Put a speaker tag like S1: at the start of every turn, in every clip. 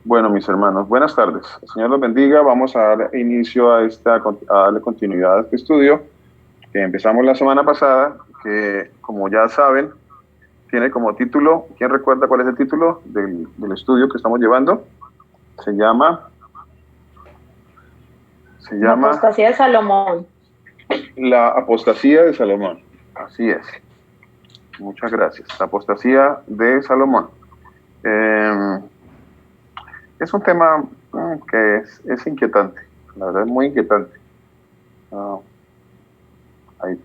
S1: Bueno, mis hermanos, buenas tardes. El Señor los bendiga. Vamos a dar inicio a darle continuidad a este estudio que empezamos la semana pasada, que como ya saben, tiene como título, ¿quién recuerda cuál es el título del estudio que estamos llevando? Se llama, se
S2: La
S1: llama
S2: apostasía de Salomón.
S1: La apostasía de Salomón. Así es. Muchas gracias. La apostasía de Salomón. Eh, es un tema que es inquietante. La verdad es muy inquietante. Uh, hay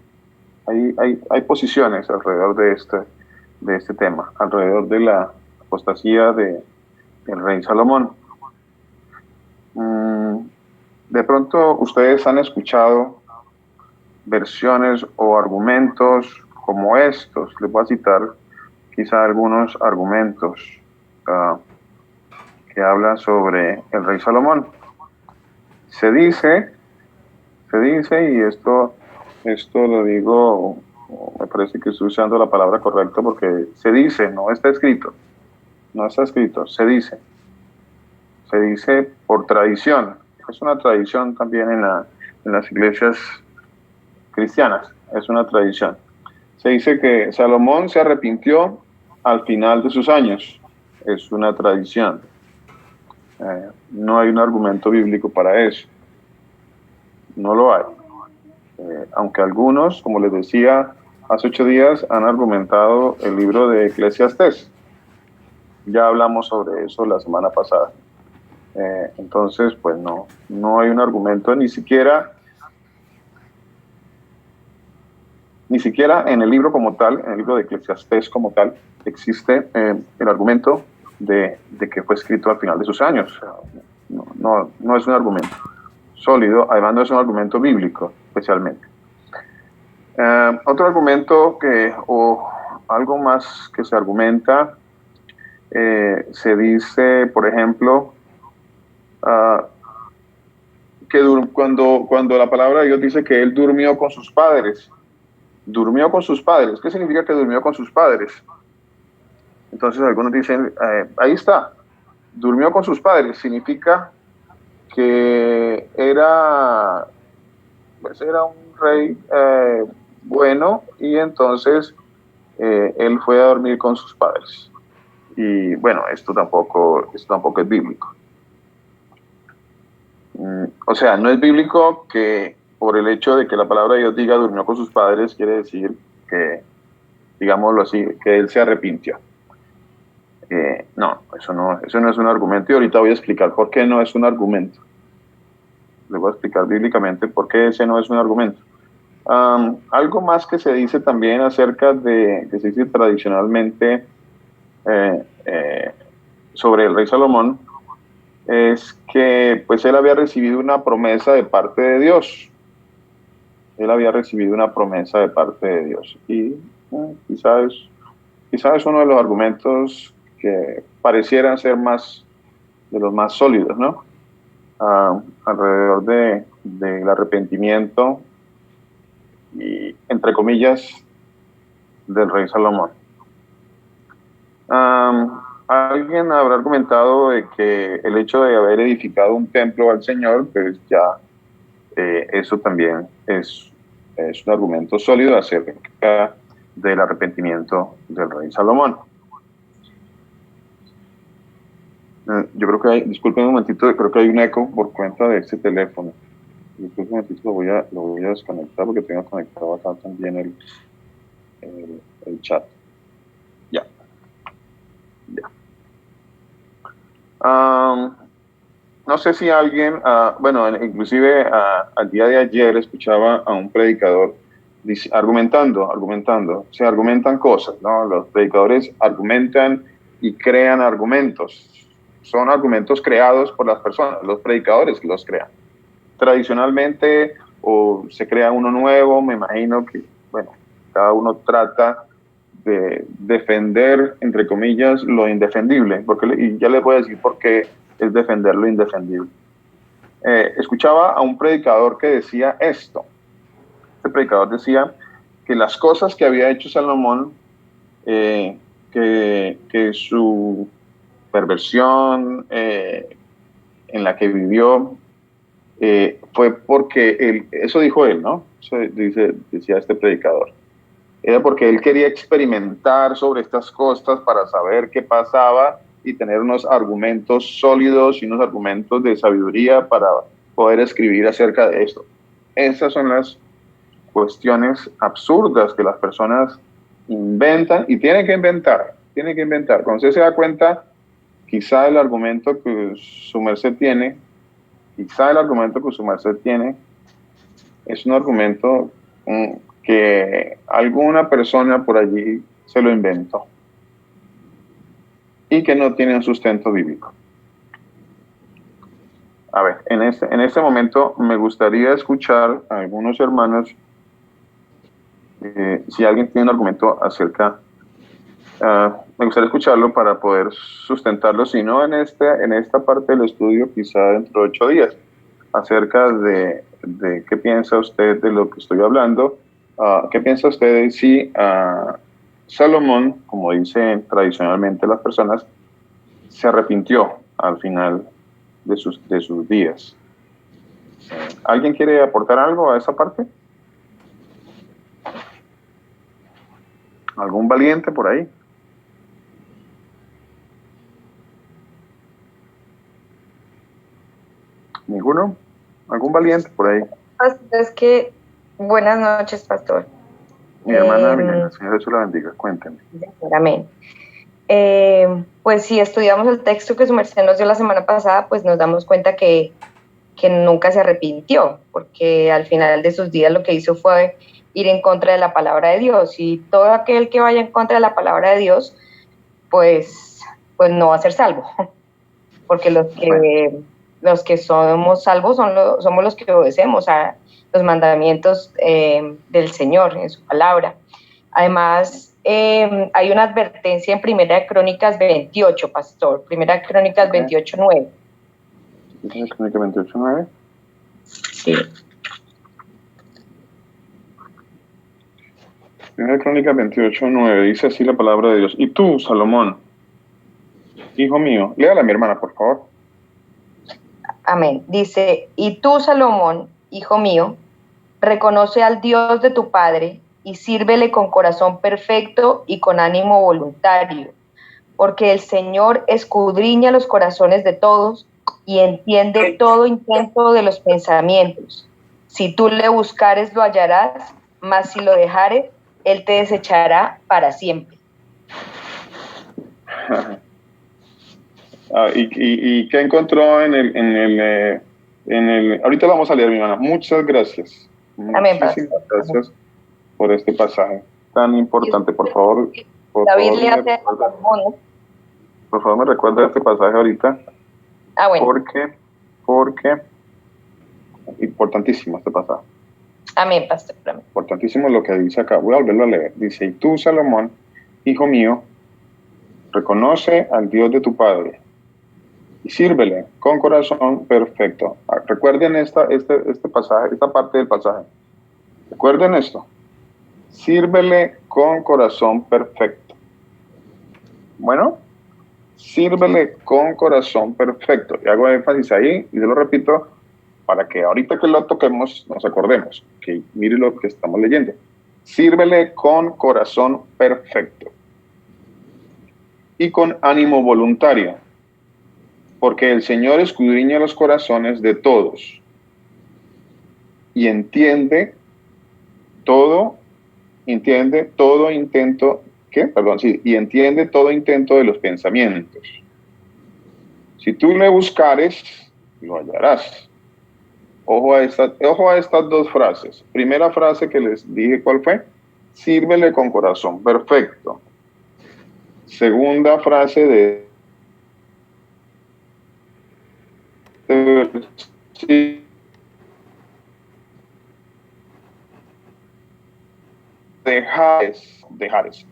S1: hay posiciones alrededor de este tema, alrededor de la apostasía del rey Salomón. De pronto ustedes han escuchado versiones o argumentos como estos. Les voy a citar quizá algunos argumentos uh, que hablan sobre el rey Salomón. Se dice, y esto lo digo, me parece que estoy usando la palabra correcta porque se dice, no está escrito, se dice por tradición, es una tradición también en las iglesias cristianas, es una tradición. Se dice que Salomón se arrepintió al final de sus años, es una tradición. No hay un argumento bíblico para eso, no lo hay. Aunque algunos, como les decía hace 8 días, han argumentado el libro de Eclesiastés. Ya hablamos sobre eso la semana pasada. Entonces, pues no hay un argumento, ni siquiera en el libro como tal, en el libro de Eclesiastés como tal, existe el argumento de que fue escrito al final de sus años. No es un argumento sólido, además no es un argumento bíblico, especialmente. Otro argumento o algo más que se argumenta, se dice, por ejemplo, que cuando la palabra de Dios dice que él durmió con sus padres. Durmió con sus padres. ¿Qué significa que durmió con sus padres? Entonces algunos dicen, ahí está, durmió con sus padres. Significa que pues era un rey bueno y entonces él fue a dormir con sus padres. Y bueno, esto tampoco es bíblico. O sea, no es bíblico que por el hecho de que la palabra de Dios diga durmió con sus padres, quiere decir que, digámoslo así, que él se arrepintió. No, eso no es un argumento y ahorita voy a explicar por qué no es un argumento. Les voy a explicar bíblicamente por qué ese no es un argumento. Algo más que se dice también acerca que se dice tradicionalmente sobre el rey Salomón, es que pues él había recibido una promesa de parte de Dios. Él había recibido una promesa de parte de Dios. Y quizás es uno de los argumentos que parecieran ser de los más sólidos, ¿no? Alrededor del arrepentimiento y, entre comillas, del rey Salomón. Alguien habrá argumentado de que el hecho de haber edificado un templo al Señor, pues ya eso también es un argumento sólido acerca del arrepentimiento del rey Salomón. Yo creo que disculpen un momentito, creo que hay un eco por cuenta de este teléfono. Disculpen un momentito, lo voy a desconectar porque tengo conectado acá también el chat. Ya. No sé si alguien, bueno, inclusive al día de ayer escuchaba a un predicador argumentando, se argumentan cosas, ¿no? Los predicadores argumentan y crean argumentos. Son argumentos creados por las personas, los predicadores que los crean. Tradicionalmente, o se crea uno nuevo, me imagino que, bueno, cada uno trata de defender, entre comillas, lo indefendible, y ya les voy a decir por qué es defender lo indefendible. Escuchaba a un predicador que decía esto. Este predicador decía que las cosas que había hecho Salomón, que su perversión en la que vivió, fue porque eso dijo él, ¿no? Eso decía este predicador. Era porque él quería experimentar sobre estas cosas para saber qué pasaba y tener unos argumentos sólidos y unos argumentos de sabiduría para poder escribir acerca de esto. Esas son las cuestiones absurdas que las personas inventan y tienen que inventar. Cuando usted se da cuenta, quizá el argumento que su merced tiene, es un argumento que alguna persona por allí se lo inventó y que no tiene un sustento bíblico. A ver, en este momento me gustaría escuchar a algunos hermanos, si alguien tiene un argumento acerca, me gustaría escucharlo para poder sustentarlo, si no en esta parte del estudio, quizá dentro de 8 días, acerca de qué piensa usted de lo que estoy hablando. ¿Qué piensa usted de si Salomón, como dicen tradicionalmente las personas, se arrepintió al final de sus días? ¿Alguien quiere aportar algo a esa parte? ¿Algún valiente por ahí? ¿Ninguno? ¿Algún valiente por ahí?
S2: Es que, buenas noches, pastor.
S1: Mi hermana Milena, Señor Jesús la bendiga, cuénteme.
S2: Amén. Pues si estudiamos el texto que su merced nos dio la semana pasada, pues nos damos cuenta que nunca se arrepintió, porque al final de sus días lo que hizo fue ir en contra de la palabra de Dios, y todo aquel que vaya en contra de la palabra de Dios, pues no va a ser salvo, porque los que somos salvos somos los que obedecemos a los mandamientos del Señor en su palabra. Además, hay una advertencia en Primera de Crónicas 28, pastor, Primera de Crónicas 28:9.
S1: ¿Primera de Crónicas 28:9?
S2: Sí.
S1: Primera de Crónicas 28:9, dice así la palabra de Dios. Y tú, Salomón, hijo mío, léala a mi hermana, por favor.
S2: Amén. Dice, y tú, Salomón, hijo mío, reconoce al Dios de tu padre y sírvele con corazón perfecto y con ánimo voluntario, porque el Señor escudriña los corazones de todos y entiende todo intento de los pensamientos. Si tú le buscares, lo hallarás, mas si lo dejares, él te desechará para siempre.
S1: ¿Y qué encontró en el ahorita lo vamos a leer, mi hermana? Muchas gracias.
S2: Amén,
S1: muchísimas gracias por este pasaje tan importante. Por favor,
S2: David le hace
S1: por favor, me recuerda este pasaje ahorita.
S2: Bueno.
S1: Porque importantísimo este pasaje.
S2: Amén, pastor. Amén.
S1: Importantísimo lo que dice acá. Voy a volverlo a leer. Dice, y tú, Salomón, hijo mío, reconoce al Dios de tu padre y sírvele con corazón perfecto. Recuerden este pasaje, esta parte del pasaje. Recuerden esto. Sírvele con corazón perfecto. Bueno, sírvele con corazón perfecto. Y hago énfasis ahí, y se lo repito, para que ahorita que lo toquemos nos acordemos. Que mire lo que estamos leyendo. Sírvele con corazón perfecto y con ánimo voluntario, porque el Señor escudriña los corazones de todos y entiende todo intento de los pensamientos. Si tú le buscares, lo hallarás. Ojo a estas dos frases. Primera frase que les dije, ¿cuál fue? Sírvele con corazón perfecto. Segunda frase dejares.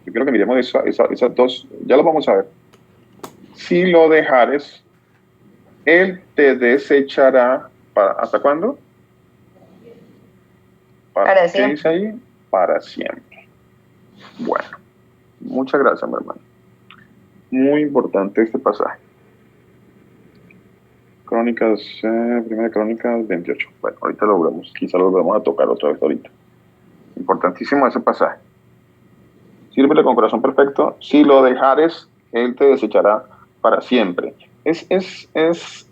S1: Yo quiero que miremos esas dos, ya lo vamos a ver. Si lo dejares, él te desechará ¿hasta cuándo?
S2: Para siempre.
S1: ¿Qué dice ahí? Para siempre. Bueno, muchas gracias, mi hermano. muy importante este pasaje. Primera Crónicas 28. Bueno, ahorita lo volvemos, quizá lo volvemos a tocar otra vez ahorita. Importantísimo ese pasaje. Sírvele con corazón perfecto. Si lo dejares, Él te desechará para siempre. Es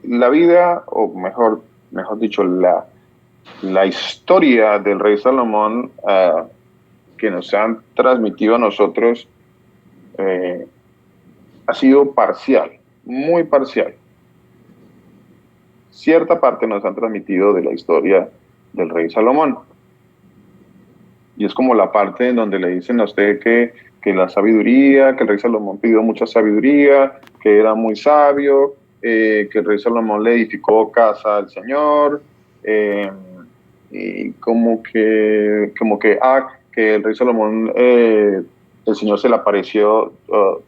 S1: la vida, o mejor dicho, la historia del rey Salomón que nos han transmitido a nosotros ha sido parcial, muy parcial. Cierta parte nos han transmitido de la historia del rey Salomón. Y es como la parte en donde le dicen a usted que la sabiduría, que el rey Salomón pidió mucha sabiduría, que era muy sabio, que el rey Salomón le edificó casa al Señor, y que el rey Salomón, el Señor se le apareció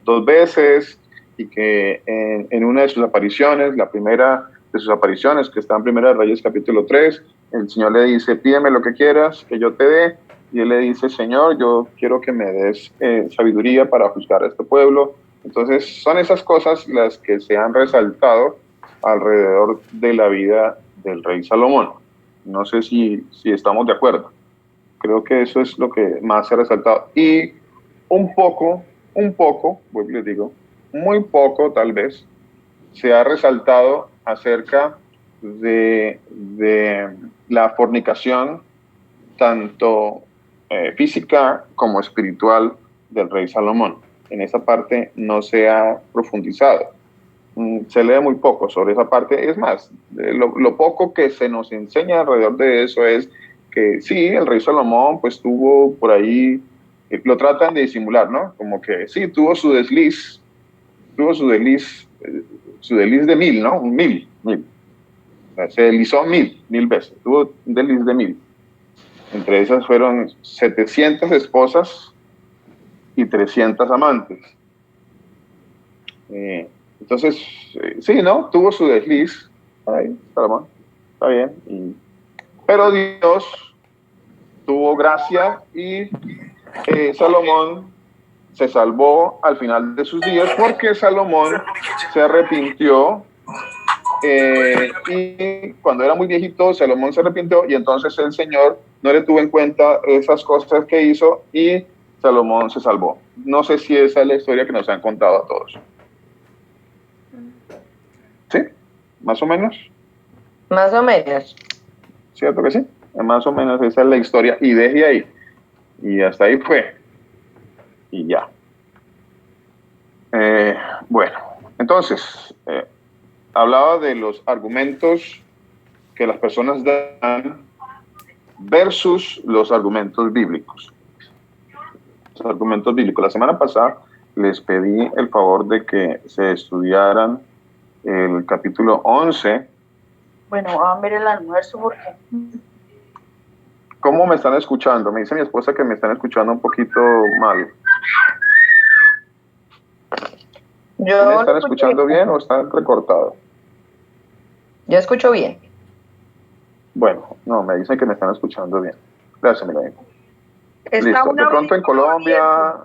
S1: 2 veces, y que en una de sus apariciones, la primera de sus apariciones, que está en Primera de Reyes capítulo 3, el Señor le dice: pídeme lo que quieras, que yo te dé. Y él le dice: Señor, yo quiero que me des sabiduría para juzgar a este pueblo. Entonces son esas cosas las que se han resaltado alrededor de la vida del rey Salomón. No sé si estamos de acuerdo. Creo que eso es lo que más se ha resaltado. Y un poco, pues les digo, muy poco tal vez, se ha resaltado acerca de la fornicación, tanto física como espiritual, del rey Salomón. En esa parte no se ha profundizado. Se lee muy poco sobre esa parte. Es más, lo poco que se nos enseña alrededor de eso es que sí, el rey Salomón pues tuvo por ahí, lo tratan de disimular, ¿no? Como que sí, tuvo su desliz de 1000, ¿no? 1000. Se deslizó 1000 veces, tuvo un desliz de 1000. Entre esas fueron 700 esposas y 300 amantes. Entonces, sí, ¿no? Tuvo su desliz. Ahí, Salomón, está bien. Pero Dios tuvo gracia y Salomón se salvó al final de sus días, porque Salomón se arrepintió. Y cuando era muy viejito, Salomón se arrepintió, y entonces el Señor no le tuvo en cuenta esas cosas que hizo, y Salomón se salvó. No sé si esa es la historia que nos han contado a todos. ¿Sí? ¿Más o menos?
S2: Más o menos.
S1: ¿Cierto que sí? Más o menos esa es la historia, y desde ahí. Y hasta ahí fue. Y ya. Bueno, entonces, hablaba de los argumentos que las personas dan versus los argumentos bíblicos. Los argumentos bíblicos. La semana pasada les pedí el favor de que se estudiaran el capítulo 11.
S3: Bueno, vamos a ver el almuerzo porque...
S1: ¿Cómo me están escuchando? Me dice mi esposa que me están escuchando un poquito mal. ¿Me están escuchando bien o están recortados?
S2: Yo escucho bien.
S1: Bueno, no, me dicen que me están escuchando bien. Gracias, Milena.
S3: Listo.
S1: De pronto en Colombia,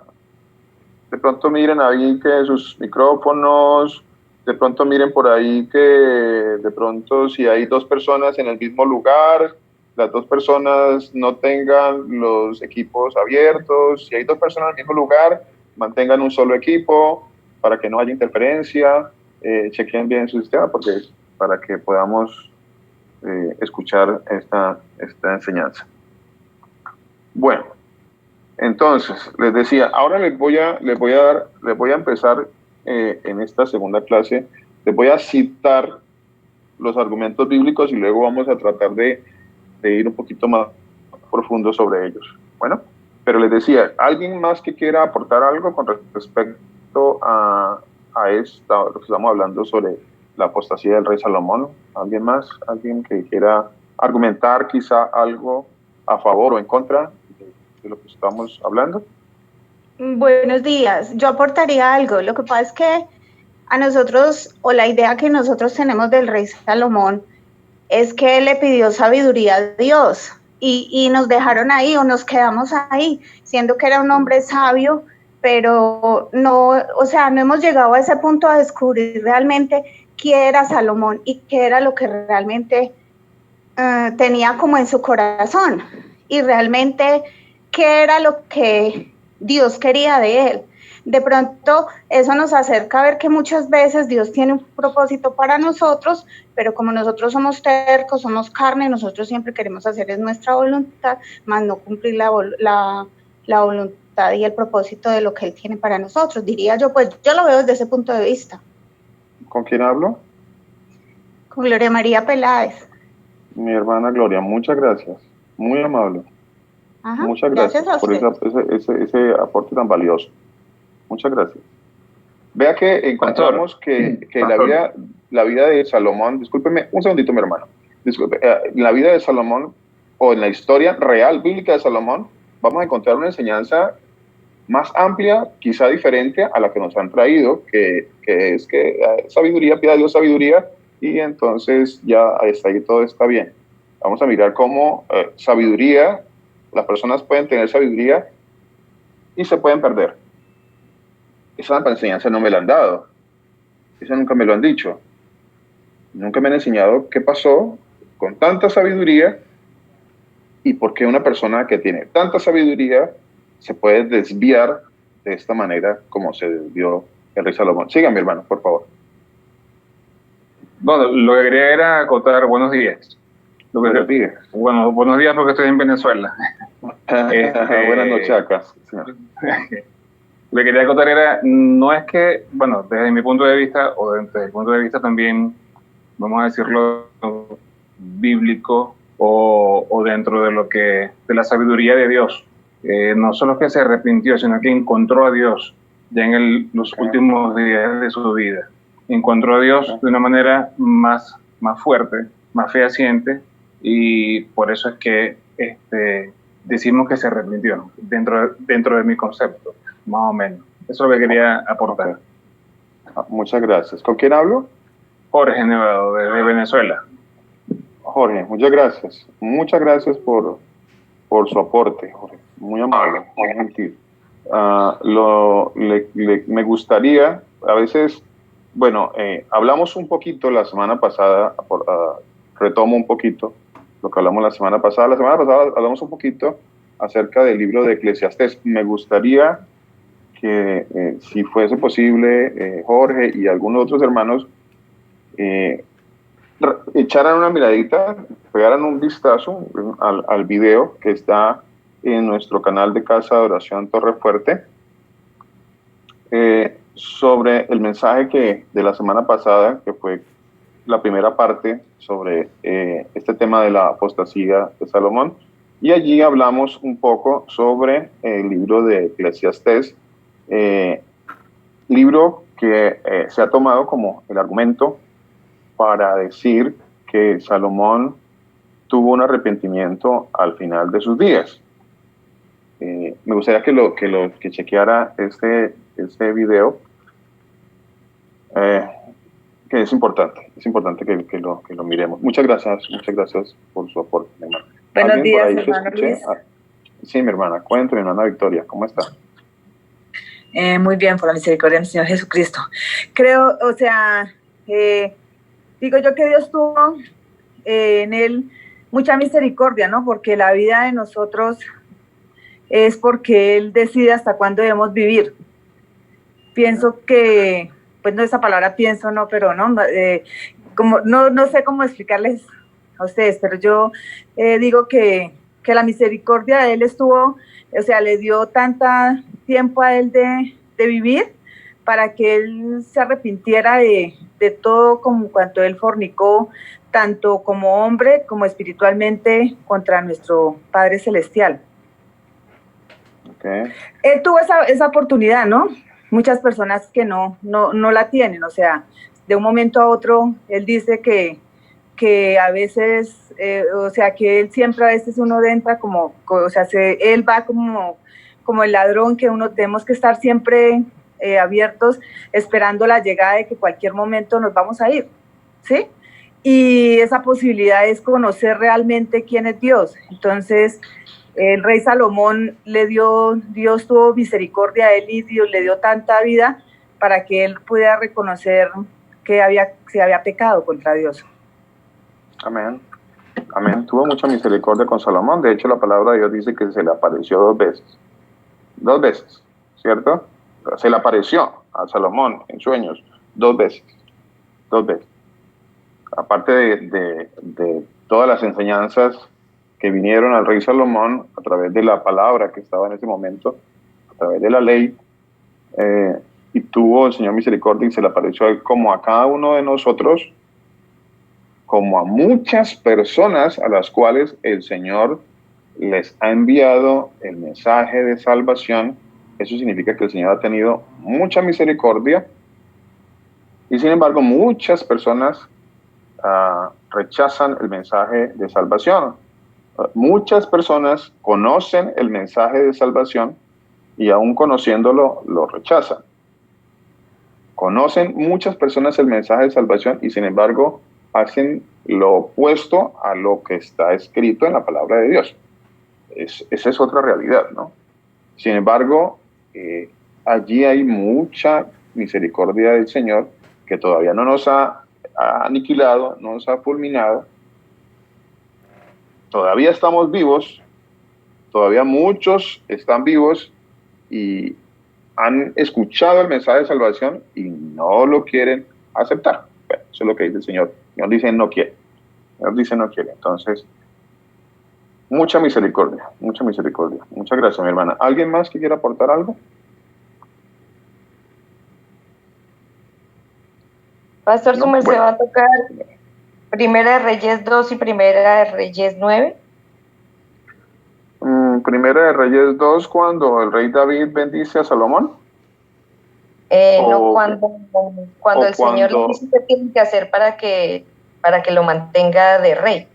S1: de pronto miren ahí que sus micrófonos, de pronto miren por ahí que de pronto si hay 2 personas en el mismo lugar, las 2 personas no tengan los equipos abiertos. Si hay 2 personas en el mismo lugar, mantengan un solo equipo para que no haya interferencia. Chequen bien su sistema para que podamos escuchar esta enseñanza. Bueno, entonces les decía, ahora les voy a empezar en esta segunda clase, les voy a citar los argumentos bíblicos y luego vamos a tratar de ir un poquito más profundo sobre ellos. Bueno, pero les decía, ¿alguien más que quiera aportar algo con respecto a lo que estamos hablando sobre la apostasía del rey Salomón? ¿Alguien más? ¿Alguien que quiera argumentar quizá algo a favor o en contra de lo que estamos hablando?
S3: Buenos días. Yo aportaría algo. Lo que pasa es que a nosotros, o la idea que nosotros tenemos del rey Salomón, es que él le pidió sabiduría a Dios y nos dejaron ahí o nos quedamos ahí, siendo que era un hombre sabio, pero no, o sea, no hemos llegado a ese punto de descubrir realmente quién era Salomón y qué era lo que realmente tenía como en su corazón, y realmente qué era lo que Dios quería de él. De pronto eso nos acerca a ver que muchas veces Dios tiene un propósito para nosotros, pero como nosotros somos tercos, somos carne, nosotros siempre queremos hacer es nuestra voluntad, más no cumplir la voluntad y el propósito de lo que Él tiene para nosotros. Diría yo, pues yo lo veo desde ese punto de vista.
S1: ¿Con quién hablo?
S3: Con Gloria María Peláez.
S1: Mi hermana Gloria, muchas gracias. Muy amable.
S3: Ajá,
S1: muchas gracias
S3: a
S1: por
S3: usted.
S1: ese aporte tan valioso. Muchas gracias. Vea que encontramos que la vida de Salomón, discúlpeme un segundito, mi hermano, disculpe, en la vida de Salomón, o en la historia real bíblica de Salomón, vamos a encontrar una enseñanza más amplia, quizá diferente a la que nos han traído, que es que sabiduría, pida a Dios sabiduría, y entonces ya hasta ahí todo está bien. Vamos a mirar cómo sabiduría, las personas pueden tener sabiduría y se pueden perder. Esa enseñanza no me la han dado. Eso nunca me lo han dicho. Nunca me han enseñado qué pasó con tanta sabiduría y por qué una persona que tiene tanta sabiduría se puede desviar de esta manera como se desvió el rey Salomón. Siga, mi hermano, por favor.
S4: Bueno, lo que quería era acotar buenos días.
S1: Buenos días.
S4: Bueno, buenos días porque estoy en Venezuela.
S1: Buenas noches acá.
S4: Lo que quería acotar era, no es que, bueno, desde mi punto de vista, o desde el punto de vista también, vamos a decirlo, bíblico, o dentro de lo que, de la sabiduría de Dios, no solo que se arrepintió, sino que encontró a Dios ya en los últimos días de su vida. Encontró a Dios de una manera más fuerte, más fehaciente, y por eso es que decimos que se arrepintió, dentro de mi concepto, más o menos. Eso es lo que quería aportar.
S1: Muchas gracias. ¿Con quién hablo?
S4: Jorge Nevado, de Venezuela.
S1: Jorge, muchas gracias. Muchas gracias por su aporte, Jorge. Muy amable, muy gentil. Me gustaría, a veces, bueno, hablamos un poquito la semana pasada, retomo un poquito lo que hablamos la semana pasada. La semana pasada hablamos un poquito acerca del libro de Eclesiastés. Me gustaría que, si fuese posible, Jorge y algunos otros hermanos echaran una miradita, pegaran un vistazo al video que está en nuestro canal de Casa de Oración Torre Fuerte, sobre el mensaje de la semana pasada, que fue la primera parte sobre este tema de la apostasía de Salomón, y allí hablamos un poco sobre el libro de Eclesiastés, libro que se ha tomado como el argumento para decir que Salomón tuvo un arrepentimiento al final de sus días. Me gustaría que chequeara este video, que es importante que lo miremos. Muchas gracias por su aporte, mi hermana.
S5: Buenos días, hermano Luis.
S1: Sí, mi hermana, cuéntame, mi hermana Victoria, ¿cómo está?
S5: Muy bien, por la misericordia del Señor Jesucristo. Creo, o sea, digo yo que Dios tuvo en él mucha misericordia, ¿no? Porque la vida de nosotros es porque Él decide hasta cuándo debemos vivir. Pienso que, pues no esa palabra pienso, no, pero no, como, no sé cómo explicarles a ustedes, pero yo digo que la misericordia de Él estuvo, o sea, le dio tanta tiempo a Él de vivir para que Él se arrepintiera de todo como cuanto Él fornicó, tanto como hombre como espiritualmente contra nuestro Padre Celestial.
S1: Okay.
S5: Él tuvo esa oportunidad, ¿no? Muchas personas que no la tienen, o sea, de un momento a otro, él dice que a veces, o sea, que él siempre a veces uno entra como, o sea, él va como el ladrón, que uno tenemos que estar siempre abiertos, esperando la llegada de que cualquier momento nos vamos a ir, ¿sí? Y esa posibilidad es conocer realmente quién es Dios. Entonces, el rey Salomón Dios tuvo misericordia a él y Dios le dio tanta vida para que él pudiera reconocer que se había pecado contra Dios.
S1: Amén. Amén. Tuvo mucha misericordia con Salomón. De hecho, la palabra de Dios dice que se le apareció 2 veces. 2 veces, ¿cierto? Se le apareció a Salomón en sueños 2 veces. 2 veces. Aparte de todas las enseñanzas que vinieron al rey Salomón a través de la palabra que estaba en ese momento, a través de la ley, y tuvo el Señor misericordia y se le apareció a él como a cada uno de nosotros, como a muchas personas a las cuales el Señor les ha enviado el mensaje de salvación. Eso significa que el Señor ha tenido mucha misericordia y sin embargo muchas personas rechazan el mensaje de salvación. Muchas personas conocen el mensaje de salvación y aún conociéndolo lo rechazan. Conocen muchas personas el mensaje de salvación y sin embargo hacen lo opuesto a lo que está escrito en la palabra de Dios. Esa es otra realidad, ¿no? Sin embargo, allí hay mucha misericordia del Señor que todavía no nos ha aniquilado, no nos ha fulminado. Todavía estamos vivos, todavía muchos están vivos y han escuchado el mensaje de salvación y no lo quieren aceptar. Bueno, eso es lo que dice el Señor. El Señor dice no quiere. El Señor dice no quiere. Entonces, mucha misericordia, mucha misericordia. Muchas gracias, mi hermana. ¿Alguien más que quiera aportar algo?
S2: Pastor, su merced
S1: Bueno.
S2: va a tocar Primera de Reyes 2 y Primera de Reyes 9.
S1: Primera de Reyes 2, cuando el rey David bendice a Salomón.
S2: No, cuando el Señor le dice qué tiene que hacer para que lo mantenga de rey.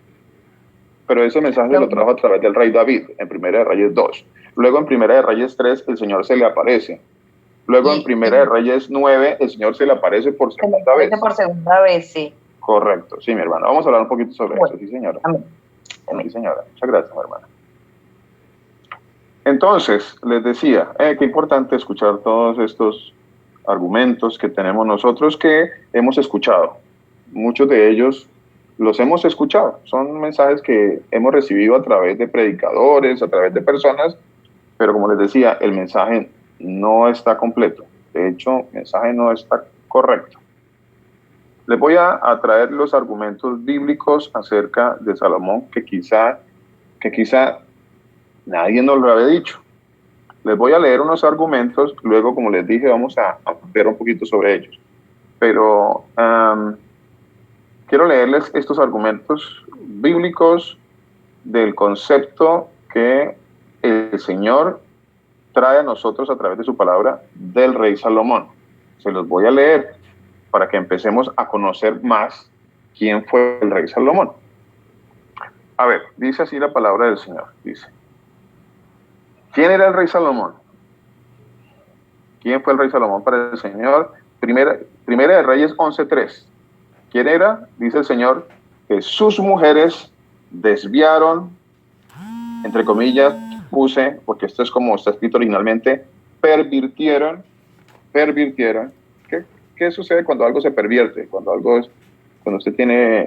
S1: Pero ese mensaje lo trajo a través del rey David, en Primera de Reyes 2. Luego en Primera de Reyes 3, el Señor se le aparece. Luego en Primera de Reyes 9, el Señor se le aparece por segunda vez.
S2: Por segunda vez, sí.
S1: Correcto, sí, mi hermana. Vamos a hablar un poquito sobre eso, sí, señora.
S2: Amén.
S1: Sí, señora. Muchas gracias, mi hermana. Entonces, les decía, qué importante escuchar todos estos argumentos que tenemos nosotros que hemos escuchado. Muchos de ellos los hemos escuchado. Son mensajes que hemos recibido a través de predicadores, a través de personas, pero como les decía, el mensaje no está completo. De hecho, el mensaje no está correcto. Les voy a traer los argumentos bíblicos acerca de Salomón que quizá nadie nos lo había dicho. Les voy a leer unos argumentos, luego, como les dije, vamos a ver un poquito sobre ellos. Pero quiero leerles estos argumentos bíblicos del concepto que el Señor trae a nosotros a través de su palabra del rey Salomón. Se los voy a leer para que empecemos a conocer más quién fue el rey Salomón. A ver, dice así la palabra del Señor. Dice, ¿quién era el rey Salomón? ¿Quién fue el rey Salomón para el Señor? Primera de Reyes 11:3. ¿Quién era? Dice el Señor, que sus mujeres desviaron, entre comillas, puse, porque esto es como está escrito originalmente, pervirtieron. ¿Qué sucede cuando algo se pervierte? Cuando usted tiene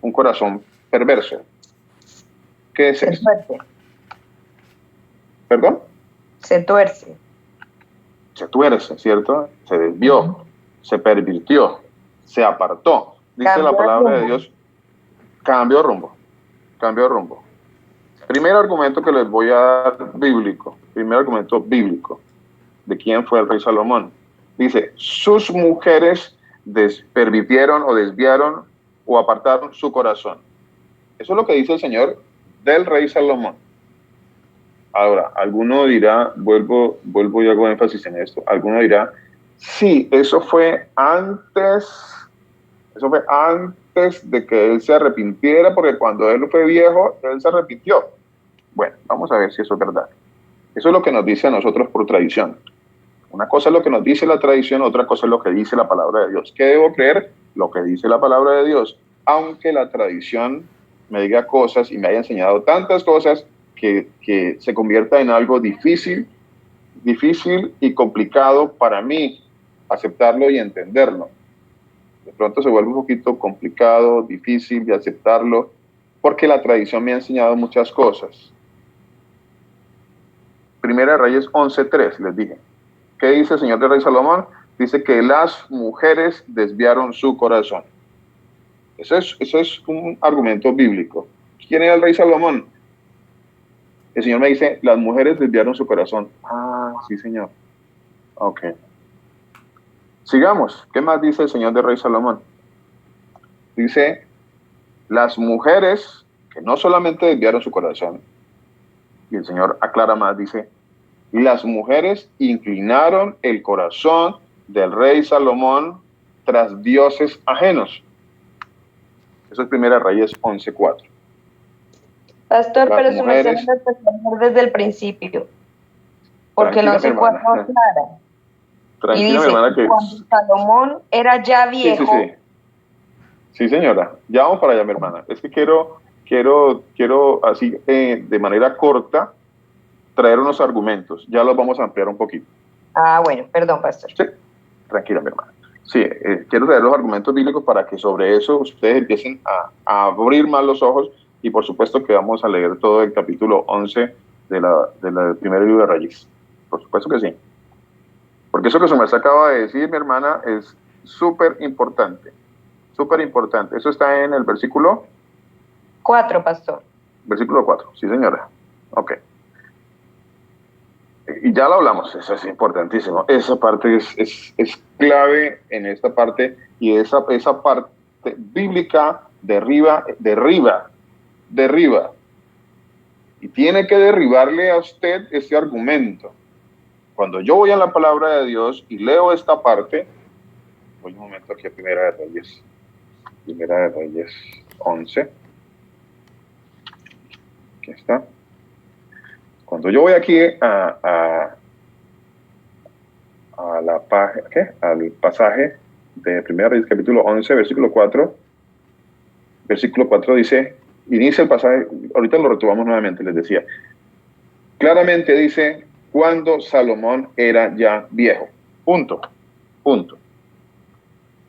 S1: un corazón perverso. ¿Qué es eso? ¿Perdón?
S2: Se tuerce.
S1: Se tuerce, ¿cierto? Se desvió, se pervirtió, se apartó. Dice la palabra de Dios, cambió rumbo. Primer argumento que les voy a dar bíblico, de quién fue el rey Salomón. Dice, sus mujeres pervirtieron o desviaron o apartaron su corazón. Eso es lo que dice el Señor del rey Salomón. Ahora, alguno dirá, vuelvo y hago énfasis en esto, alguno dirá, sí, eso fue antes de que él se arrepintiera, porque cuando él fue viejo, él se arrepintió. Bueno, vamos a ver si eso es verdad. Eso es lo que nos dice a nosotros por tradición. Una cosa es lo que nos dice la tradición, otra cosa es lo que dice la palabra de Dios. ¿Qué debo creer? Lo que dice la palabra de Dios. Aunque la tradición me diga cosas y me haya enseñado tantas cosas que se convierta en algo difícil y complicado para mí aceptarlo y entenderlo. De pronto se vuelve un poquito complicado, difícil de aceptarlo, porque la tradición me ha enseñado muchas cosas. Primera de Reyes 11:3, les dije. ¿Qué dice el Señor de Rey Salomón? Dice que las mujeres desviaron su corazón. Eso es un argumento bíblico. ¿Quién era el rey Salomón? El Señor me dice, las mujeres desviaron su corazón. Ah, sí, Señor. Ok. Sigamos. ¿Qué más dice el Señor de Rey Salomón? Dice, las mujeres que no solamente desviaron su corazón, y el Señor aclara más, dice, las mujeres inclinaron el corazón del rey Salomón tras dioses ajenos. Eso es Primera Reyes 11:4.
S2: Pastor,
S1: Las
S2: pero su
S1: mujeres-
S2: mensaje lo empezamos desde el principio, porque el
S1: Tranquila, mi
S2: 11:4
S1: hermana.
S2: aclara. Y
S1: Tranquila, mi
S2: dice,
S1: hermana, que...
S2: cuando Salomón era ya viejo,
S1: Sí, señora. Ya vamos para allá, mi hermana. Es que quiero así, de manera corta, traer unos argumentos. Ya los vamos a ampliar un poquito.
S2: bueno, perdón, pastor.
S1: Sí, tranquila, mi hermana. Sí, quiero traer los argumentos bíblicos para que sobre eso ustedes empiecen a abrir más los ojos, y por supuesto que vamos a leer todo el capítulo 11 del primer libro de Reyes. Por supuesto que sí. Porque eso que se me acaba de decir, mi hermana, es súper importante. Súper importante. Eso está en el versículo
S2: 4, pastor.
S1: 4. Sí, señora. Ok. Y ya lo hablamos, eso es importantísimo. Esa parte es clave en esta parte, y esa parte bíblica derriba. Y tiene que derribarle a usted ese argumento. Cuando yo voy a la palabra de Dios y leo esta parte, voy un momento aquí a Primera de Reyes 11. Aquí está. Cuando yo voy aquí a la página, al pasaje de Primera Reyes capítulo 11, versículo 4, dice, inicia el pasaje, ahorita lo retomamos nuevamente, les decía, claramente dice, cuando Salomón era ya viejo, punto.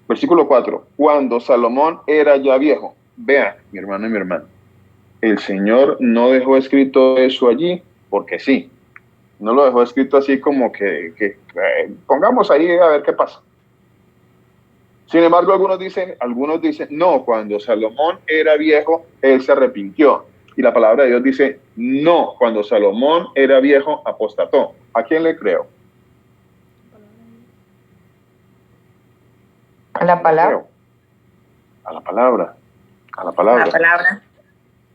S1: Versículo 4, cuando Salomón era ya viejo. Vea, mi hermano y mi hermana, el Señor no dejó escrito eso allí porque sí. No lo dejó escrito así como que pongamos ahí a ver qué pasa. Sin embargo, algunos dicen, no, cuando Salomón era viejo, él se arrepintió. Y la palabra de Dios dice, no, cuando Salomón era viejo, apostató. ¿A quién le creo?
S2: A la palabra.
S1: A la palabra.
S5: La palabra.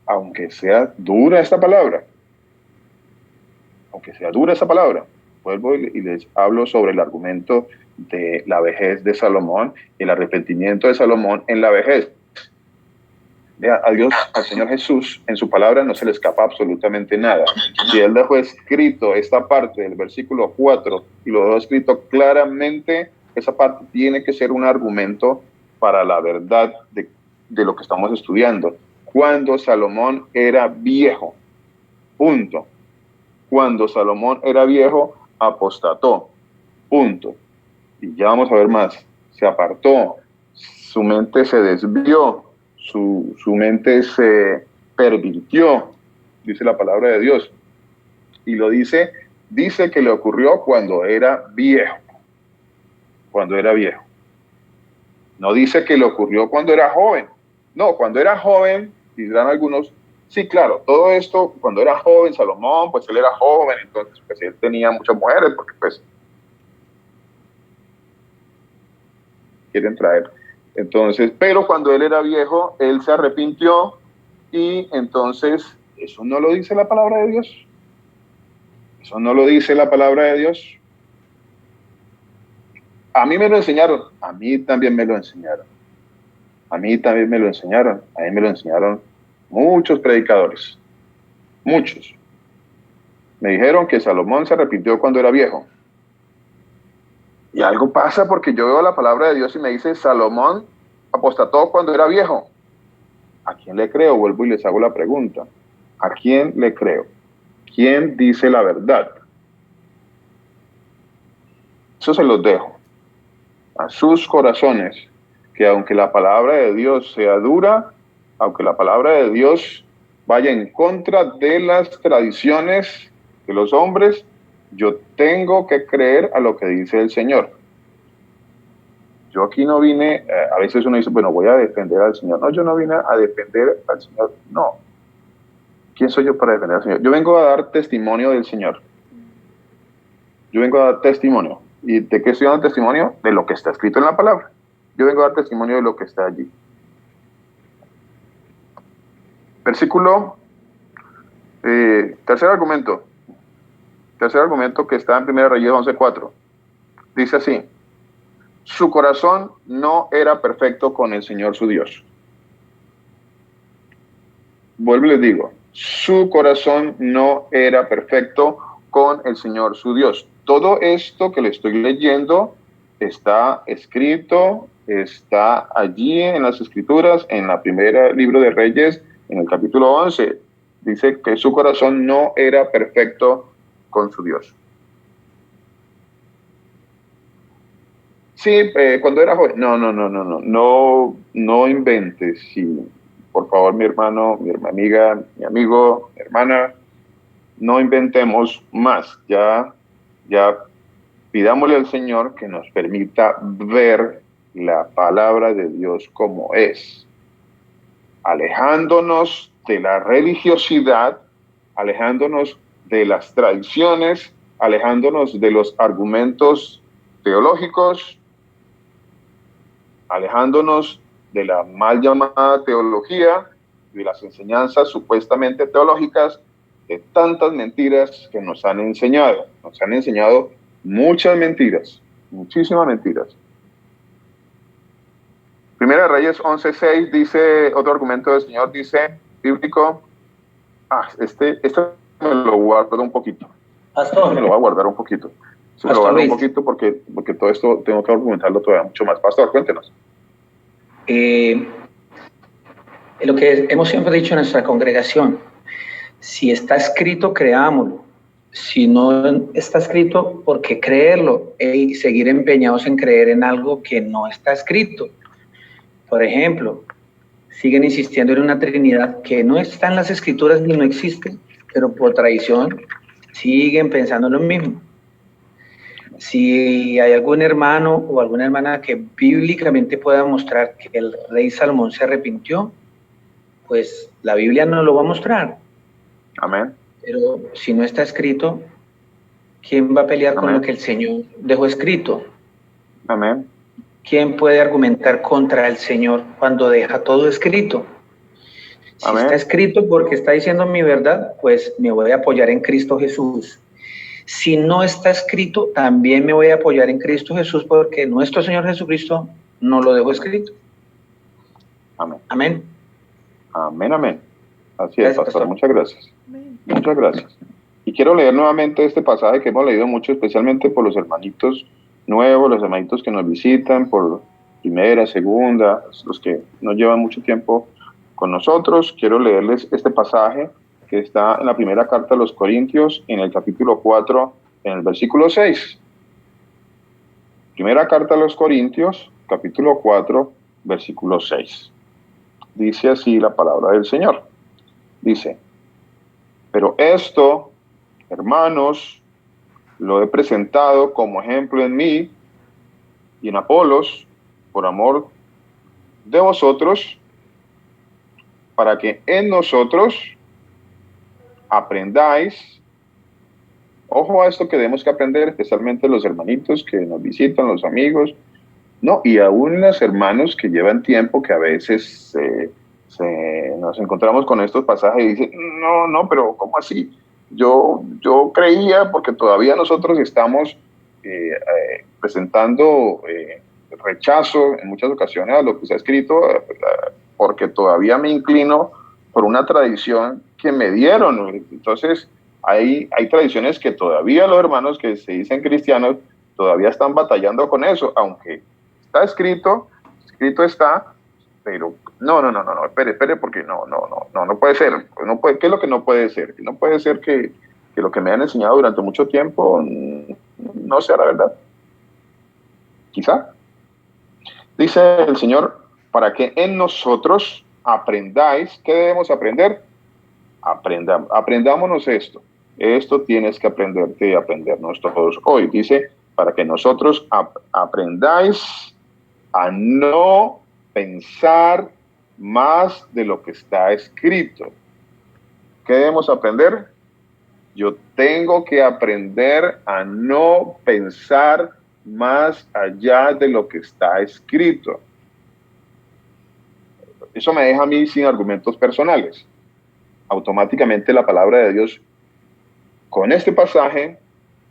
S1: Aunque sea dura esta palabra. Vuelvo y les hablo sobre el argumento de la vejez de Salomón y el arrepentimiento de Salomón en la vejez. A Dios, al Señor Jesús, en su palabra no se le escapa absolutamente nada. Si Él dejó escrito esta parte del versículo 4 y lo dejó escrito claramente, esa parte tiene que ser un argumento para la verdad de lo que estamos estudiando. Cuando Salomón era viejo, punto. Cuando Salomón era viejo, apostató, punto. Y ya vamos a ver más. Se apartó, su mente se desvió, su mente se pervirtió, dice la palabra de Dios. Y lo dice que le ocurrió cuando era viejo. No dice que le ocurrió cuando era joven. No, cuando era joven, dirán algunos, sí, claro, todo esto, cuando era joven, Salomón, pues él era joven, entonces pues él tenía muchas mujeres, porque pues quieren traer. Entonces, pero cuando él era viejo, él se arrepintió, y entonces, ¿eso no lo dice la palabra de Dios? ¿Eso no lo dice la palabra de Dios? A mí me lo enseñaron, a mí también me lo enseñaron. A mí me lo enseñaron muchos predicadores, muchos. Me dijeron que Salomón se arrepintió cuando era viejo. Y algo pasa, porque yo veo la palabra de Dios y me dice, Salomón apostató cuando era viejo. ¿A quién le creo? Vuelvo y les hago la pregunta. ¿A quién le creo? ¿Quién dice la verdad? Eso se los dejo a sus corazones, que aunque la palabra de Dios sea dura, aunque la palabra de Dios vaya en contra de las tradiciones de los hombres, yo tengo que creer a lo que dice el Señor. Yo aquí no vine, a veces uno dice, bueno, voy a defender al Señor. No, yo no vine a defender al Señor, no. ¿Quién soy yo para defender al Señor? Yo vengo a dar testimonio del Señor. Yo vengo a dar testimonio. ¿Y de qué estoy dando testimonio? De lo que está escrito en la palabra. Yo vengo a dar testimonio de lo que está allí. Versículo, tercer argumento que está en 1 Reyes 11:4. Dice así: su corazón no era perfecto con el Señor su Dios. Vuelvo y les digo, su corazón no era perfecto con el Señor su Dios. Todo esto que le estoy leyendo está escrito, está allí en las Escrituras, en la primera libro de Reyes, en el capítulo 11. Dice que su corazón no era perfecto con su Dios. Sí, cuando era joven. No inventes. Sí, por favor, mi hermano, mi amiga, mi amigo, mi hermana, no inventemos más. Ya pidámosle al Señor que nos permita ver la palabra de Dios como es, alejándonos de la religiosidad, alejándonos de las tradiciones, alejándonos de los argumentos teológicos, alejándonos de la mal llamada teología, de las enseñanzas supuestamente teológicas, de tantas mentiras que nos han enseñado. Nos han enseñado muchas mentiras, muchísimas mentiras. Primera de Reyes 11:6 dice, otro argumento del Señor dice, bíblico, este me lo guardo un poquito.
S6: Pastor.
S1: Me lo voy a guardar un poquito. Se me lo guardo un poquito porque todo esto tengo que argumentarlo todavía mucho más. Pastor, cuéntenos.
S6: Lo que hemos siempre dicho en nuestra congregación, si está escrito, creámoslo. Si no está escrito, ¿por qué creerlo? Y seguir empeñados en creer en algo que no está escrito. Por ejemplo, siguen insistiendo en una Trinidad que no está en las Escrituras ni no existe, pero por tradición siguen pensando lo mismo. Si hay algún hermano o alguna hermana que bíblicamente pueda mostrar que el rey Salomón se arrepintió, pues la Biblia nos lo va a mostrar.
S1: Amén.
S6: Pero si no está escrito, ¿quién va a pelear con lo que el Señor dejó escrito?
S1: Amén.
S6: ¿Quién puede argumentar contra el Señor cuando deja todo escrito? Si
S1: Amén.
S6: está escrito porque está diciendo mi verdad, pues me voy a apoyar en Cristo Jesús. Si no está escrito, también me voy a apoyar en Cristo Jesús porque nuestro Señor Jesucristo no lo dejó escrito.
S1: Amén.
S6: Amén.
S1: Amén, amén. Así
S6: Gracias,
S1: es, pastor.
S6: pastor.
S1: Muchas gracias. Muchas gracias. Y quiero leer nuevamente este pasaje que hemos leído mucho, especialmente por los hermanitos nuevos, los hermanitos que nos visitan por primera, segunda, los que no llevan mucho tiempo con nosotros. Quiero leerles este pasaje que está en la primera carta a los Corintios, en el capítulo 4, en el versículo 6. Primera carta a los Corintios, capítulo 4, versículo 6. Dice así la palabra del Señor. Dice: pero esto, hermanos, lo he presentado como ejemplo en mí y en Apolos, por amor de vosotros, para que en nosotros aprendáis. Ojo a esto que tenemos que aprender, especialmente los hermanitos que nos visitan, los amigos, ¿no? Y aún los hermanos que llevan tiempo, que a veces nos encontramos con estos pasajes y dicen, no, pero ¿cómo así? Yo creía, porque todavía nosotros estamos presentando rechazo en muchas ocasiones a lo que se ha escrito, porque todavía me inclino por una tradición que me dieron. Entonces, hay tradiciones que todavía los hermanos que se dicen cristianos todavía están batallando con eso, aunque está escrito está, pero no, espere, porque no puede ser. No puede, ¿qué es lo que no puede ser? No puede ser que que lo que me han enseñado durante mucho tiempo no sea la verdad. Quizá. Dice el Señor, para que en nosotros aprendáis. ¿Qué debemos aprender? Aprendámonos esto. Esto tienes que aprenderte y aprendernos todos hoy. Dice, para que nosotros aprendáis a no pensar más de lo que está escrito. ¿Qué debemos aprender? Yo tengo que aprender a no pensar más allá de lo que está escrito. Eso me deja a mí sin argumentos personales. Automáticamente la palabra de Dios, con este pasaje,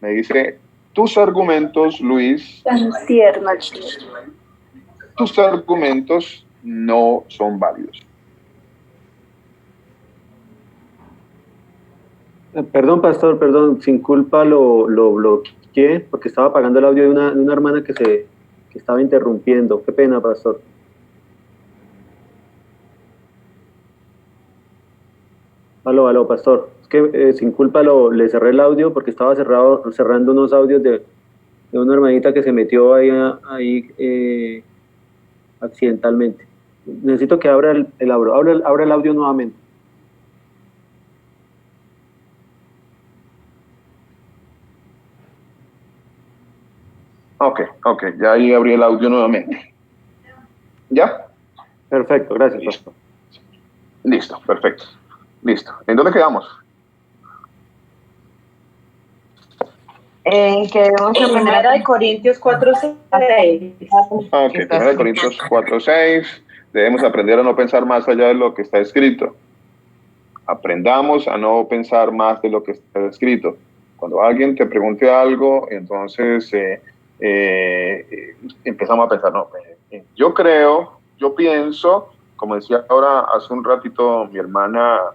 S1: me dice, tus argumentos, Luis, tus argumentos no son válidos.
S7: Perdón, pastor, perdón, sin culpa lo bloqueé porque estaba apagando el audio de una hermana que estaba interrumpiendo. Qué pena, pastor. Aló, pastor. Es que sin culpa le cerré el audio porque estaba cerrando unos audios de una hermanita que se metió ahí accidentalmente. Necesito que abra el audio nuevamente.
S1: Ok, ya ahí abrí el audio nuevamente. ¿Ya?
S7: Perfecto, gracias, pastor.
S1: Listo, perfecto. Listo. ¿En dónde quedamos?
S2: Que debemos aprender
S5: Primera de Corintios 4:6.
S1: Ok, Primera de Corintios 4:6. Debemos aprender a no pensar más allá de lo que está escrito. Aprendamos a no pensar más de lo que está escrito. Cuando alguien te pregunte algo, entonces empezamos a pensar, no, yo pienso, como decía ahora hace un ratito mi hermana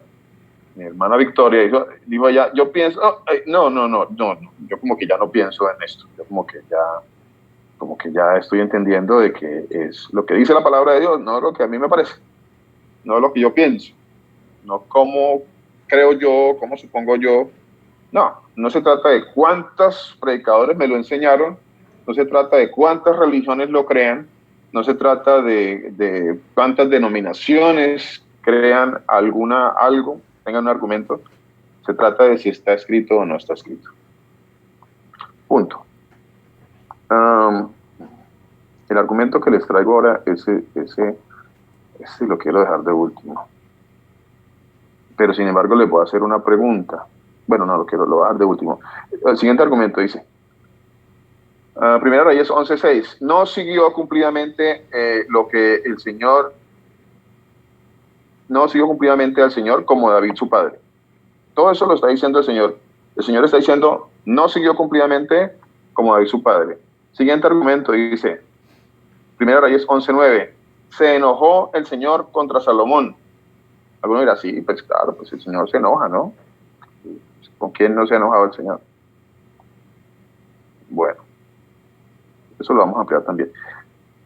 S1: Victoria, dijo ella, yo pienso, no, yo como que ya no pienso en esto, yo como que ya estoy entendiendo de que es lo que dice la palabra de Dios, no lo que a mí me parece, no lo que yo pienso, no cómo creo yo, cómo supongo yo. No se trata de cuántos predicadores me lo enseñaron, no se trata de cuántas religiones lo crean, no se trata de cuántas denominaciones crean algo, tengan un argumento, se trata de si está escrito o no está escrito. Punto. El argumento que les traigo ahora, ese lo quiero dejar de último. Pero sin embargo les voy a hacer una pregunta. Bueno, no, lo voy a dejar de último. El siguiente argumento dice, Primera Reyes 11:6, no siguió cumplidamente lo que el Señor, no siguió cumplidamente al Señor como David su padre. Todo eso lo está diciendo el Señor. El Señor está diciendo, no siguió cumplidamente como David su padre. Siguiente argumento dice, Primera Reyes 11:9, se enojó el Señor contra Salomón. Alguno dirá, sí, pues claro, pues el Señor se enoja, ¿no? ¿Con quién no se ha enojado el Señor? Bueno, eso lo vamos a ampliar también.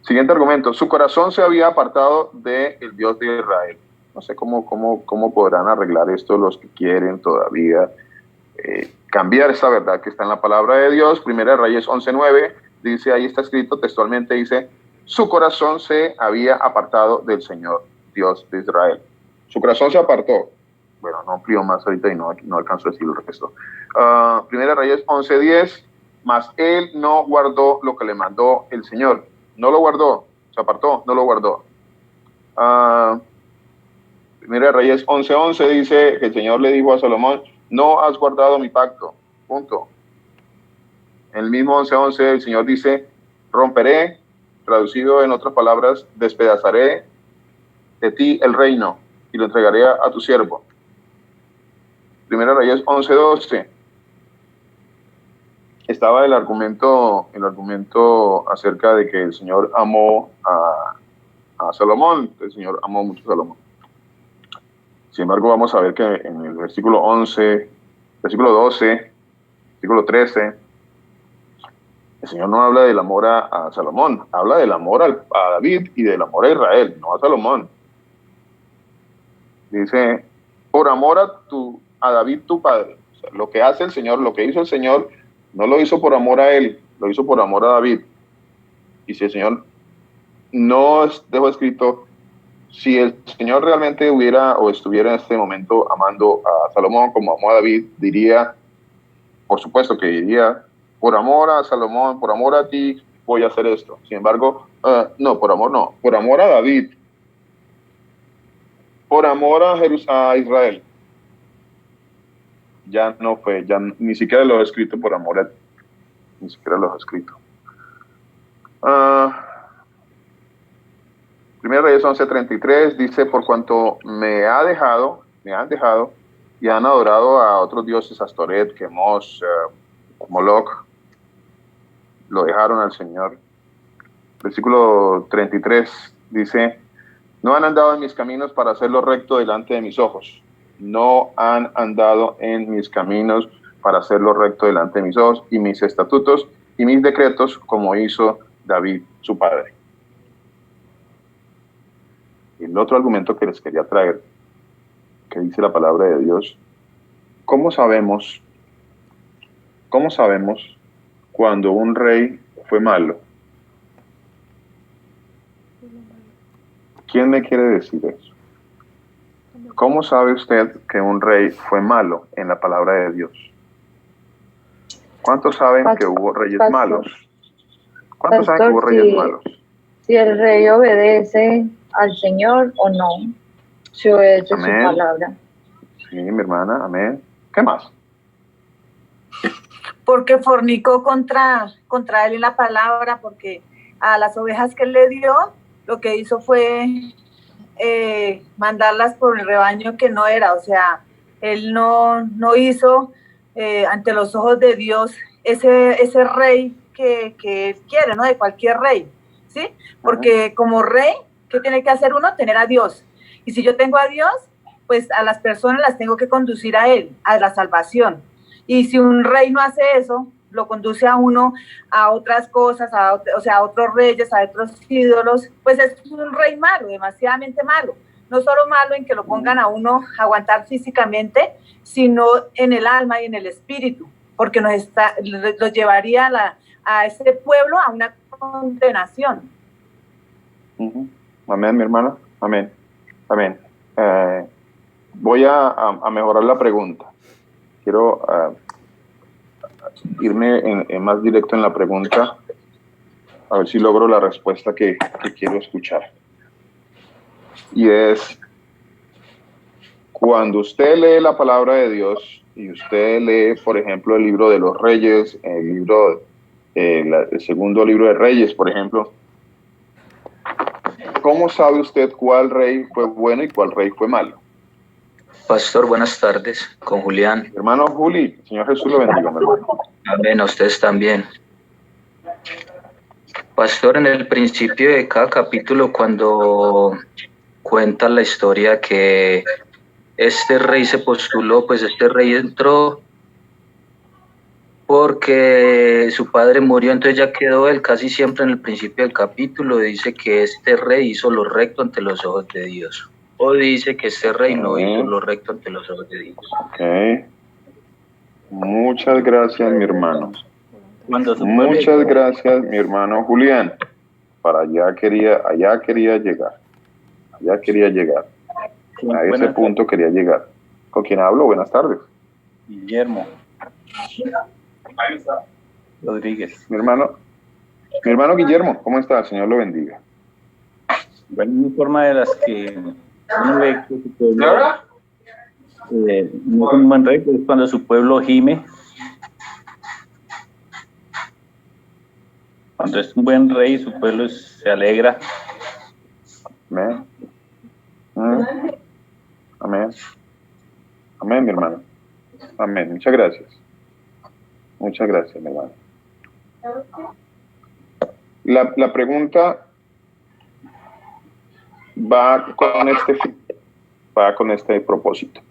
S1: Siguiente argumento, su corazón se había apartado del Dios de Israel. No sé cómo podrán arreglar esto los que quieren todavía cambiar esa verdad que está en la palabra de Dios. Primera Reyes 11:9 dice, ahí está escrito textualmente, dice, su corazón se había apartado del Señor, Dios de Israel. Su corazón se apartó. Bueno, no amplió más ahorita y no alcanzó a decir el resto. Primera Reyes 11:10, mas él no guardó lo que le mandó el Señor. No lo guardó, se apartó, no lo guardó. Primera Reyes 11:11 dice que el Señor le dijo a Salomón, no has guardado mi pacto, punto. En el mismo 11:11 el Señor dice, romperé, traducido en otras palabras, despedazaré de ti el reino y lo entregaré a tu siervo. Primera Reyes 11:12 estaba el argumento acerca de que el Señor amó a Salomón, el Señor amó mucho a Salomón. Sin embargo, vamos a ver que en el versículo 11, versículo 12, versículo 13, el Señor no habla del amor a Salomón, habla del amor a David y del amor a Israel, no a Salomón. Dice, por amor a David tu padre, O sea, lo que hace el Señor, lo que hizo el Señor, no lo hizo por amor a él, lo hizo por amor a David. Y si el Señor no dejó escrito, si el Señor realmente hubiera o estuviera en este momento amando a Salomón como amó a David, diría, por supuesto que diría, por amor a Salomón, por amor a ti, voy a hacer esto. Sin embargo, no, por amor a David, por amor a Israel. Ya no fue, ya ni siquiera lo he escrito por amor a ti, ni siquiera lo he escrito. Primera Reyes 11:33 dice, por cuanto me han dejado y han adorado a otros dioses, Astoret, Quemos, Moloch, lo dejaron al Señor. Versículo 33 dice, no han andado en mis caminos para hacerlo recto delante de mis ojos. No han andado en mis caminos para hacerlo recto delante de mis ojos, y mis estatutos y mis decretos, como hizo David, su padre. Y el otro argumento que les quería traer, que dice la palabra de Dios, ¿cómo sabemos cuando un rey fue malo? ¿Quién me quiere decir eso? ¿Cómo sabe usted que un rey fue malo en la palabra de Dios? ¿Cuántos saben que hubo reyes malos? ¿Cuántos saben que hubo reyes malos?
S8: Si el rey obedece al Señor o no, si obedece su palabra.
S1: Sí, mi hermana, amén. ¿Qué más?
S5: Porque fornicó contra él en la palabra, porque a las ovejas que él le dio, lo que hizo fue mandarlas por el rebaño que no era. O sea, él no hizo ante los ojos de Dios ese rey que él quiere, ¿no? De cualquier rey, ¿sí? Porque como rey, ¿qué tiene que hacer uno? Tener a Dios. Y si yo tengo a Dios, pues a las personas las tengo que conducir a Él, a la salvación. Y si un rey no hace eso, lo conduce a uno a otras cosas, o sea, a otros reyes, a otros ídolos, pues es un rey malo, demasiadamente malo. No solo malo en que lo pongan a uno a aguantar físicamente, sino en el alma y en el espíritu, porque los llevaría a ese pueblo a una condenación.
S1: Amén, mi hermana. Amén. Amén. Voy a mejorar la pregunta. Quiero irme más directo en la pregunta, a ver si logro la respuesta que quiero escuchar. Y es, cuando usted lee la palabra de Dios y usted lee, por ejemplo, el libro de los Reyes, el segundo libro de Reyes, por ejemplo, ¿cómo sabe usted cuál rey fue bueno y cuál rey fue malo?
S6: Pastor, buenas tardes, con Julián.
S1: Hermano Juli, Señor Jesús lo bendiga, mi hermano.
S6: Amén, a ustedes también. Pastor, en el principio de cada capítulo, cuando cuenta la historia que este rey se postuló, pues este rey entró porque su padre murió, entonces ya quedó él. Casi siempre en el principio del capítulo dice que este rey hizo lo recto ante los ojos de Dios, o dice que este rey no hizo lo recto ante los ojos de Dios.
S1: Okay. Muchas gracias, mi hermano. Muchas gracias, mi hermano Julián. Allá quería llegar. A ese punto quería llegar. ¿Con quién hablo? Buenas tardes.
S9: Guillermo Rodríguez.
S1: Mi hermano Guillermo, ¿cómo está? Señor lo bendiga.
S9: Bueno, una forma de las que uno ve que su pueblo no es un buen rey, pues cuando su pueblo gime. Cuando es un buen rey, su pueblo se alegra.
S1: Amén. Amén. Amén, mi hermano. Amén. Muchas gracias. Muchas gracias, mi hermano. La pregunta va con este propósito.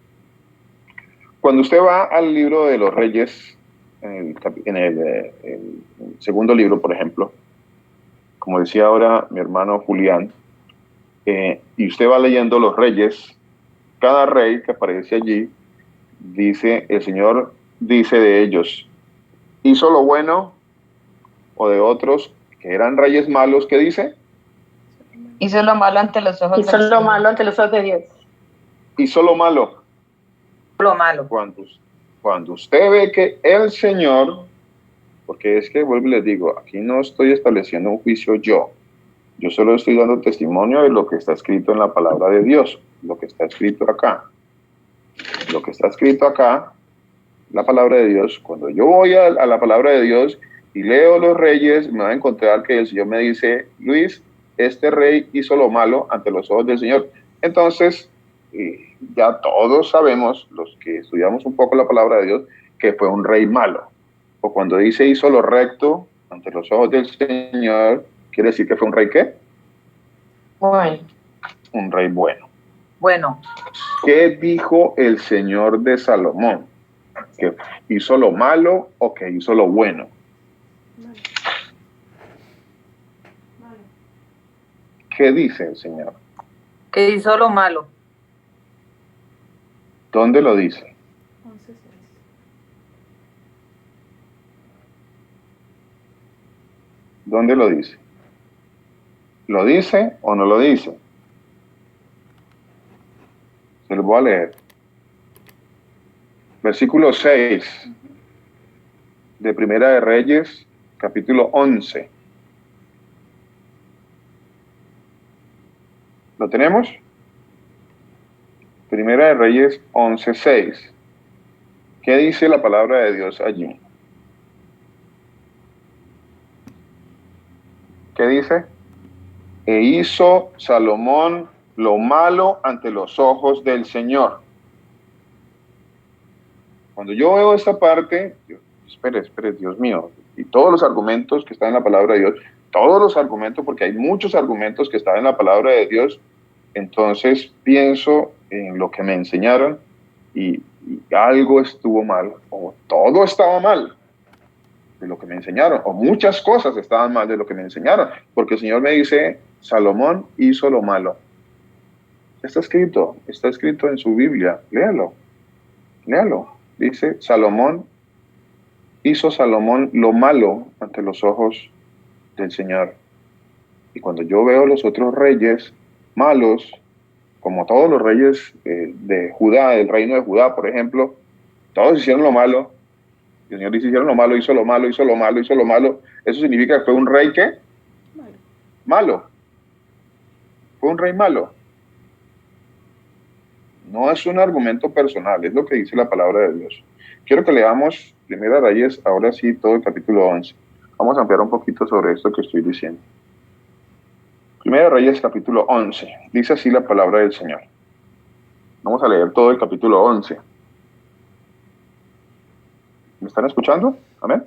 S1: Cuando usted va al libro de los Reyes, en el segundo libro, por ejemplo, como decía ahora mi hermano Julián, y usted va leyendo los reyes, cada rey que aparece allí dice, el Señor dice de ellos? ¿Hizo lo bueno? ¿O de otros que eran reyes malos? ¿Qué dice?
S2: Hizo lo malo ante los ojos
S8: Hizo lo malo ante los ojos de Dios.
S1: Hizo lo malo.
S5: Lo malo.
S1: Cuando usted ve que el Señor, porque es que vuelvo y les digo, aquí no estoy estableciendo un juicio yo solo estoy dando testimonio de lo que está escrito en la palabra de Dios, lo que está escrito acá. Lo que está escrito acá, la palabra de Dios, cuando yo voy a la palabra de Dios y leo los reyes, me voy a encontrar que el Señor me dice, Luis, este rey hizo lo malo ante los ojos del Señor. Entonces, ya todos sabemos, los que estudiamos un poco la palabra de Dios, que fue un rey malo. O cuando dice hizo lo recto ante los ojos del Señor, quiere decir que fue un rey ¿qué?
S2: Bueno.
S1: Un rey bueno.
S5: Bueno.
S1: ¿Qué dijo el Señor de Salomón? ¿Que hizo lo malo o que hizo lo bueno? ¿Qué dice el Señor?
S5: Que hizo lo malo.
S1: ¿Dónde lo dice? ¿Dónde lo dice? ¿Lo dice o no lo dice? Se lo voy a leer. Versículo 6 de Primera de Reyes, capítulo 11. ¿Lo tenemos? Primera de Reyes 11:6. ¿Qué dice la palabra de Dios allí? ¿Qué dice? E hizo Salomón lo malo ante los ojos del Señor. Cuando yo veo esta parte, espere, Dios mío, y todos los argumentos que están en la palabra de Dios, todos los argumentos, porque hay muchos argumentos que están en la palabra de Dios, entonces pienso en lo que me enseñaron y algo estuvo mal, o todo estaba mal de lo que me enseñaron, o muchas cosas estaban mal de lo que me enseñaron, porque el Señor me dice, Salomón hizo lo malo. Está escrito en su Biblia, léalo. Dice, hizo Salomón lo malo ante los ojos del Señor. Y cuando yo veo los otros reyes malos, como todos los reyes de Judá, del reino de Judá, por ejemplo, todos hicieron lo malo. El Señor dice, hicieron lo malo, hizo lo malo. Eso significa que fue un rey, ¿qué? Malo. Fue un rey malo. No es un argumento personal, es lo que dice la palabra de Dios. Quiero que leamos Primera Reyes, ahora sí, todo el capítulo 11. Vamos a ampliar un poquito sobre esto que estoy diciendo. Primera Reyes, capítulo 11. Dice así la palabra del Señor. Vamos a leer todo el capítulo 11. ¿Me están escuchando? Amén.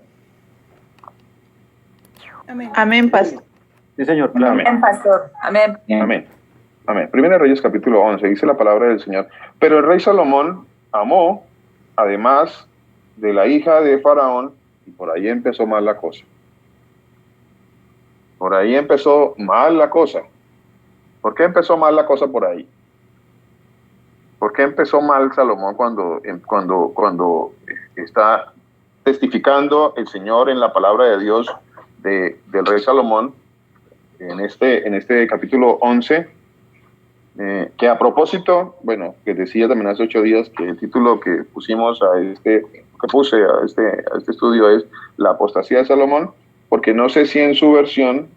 S5: Amén, pastor.
S7: Sí, señor.
S5: Amén, pastor. Amén.
S1: Amén. Amén. Primera Reyes, capítulo 11. Dice la palabra del Señor. Pero el rey Salomón amó, además de la hija de Faraón, y por ahí empezó mal la cosa. ¿Por qué empezó mal la cosa por ahí? ¿Por qué empezó mal Salomón cuando está testificando el Señor en la palabra de Dios del rey Salomón en este capítulo 11? Que a propósito, bueno, que decía también hace 8 días que el título que pusimos puse a este estudio es La apostasía de Salomón, porque no sé si en su versión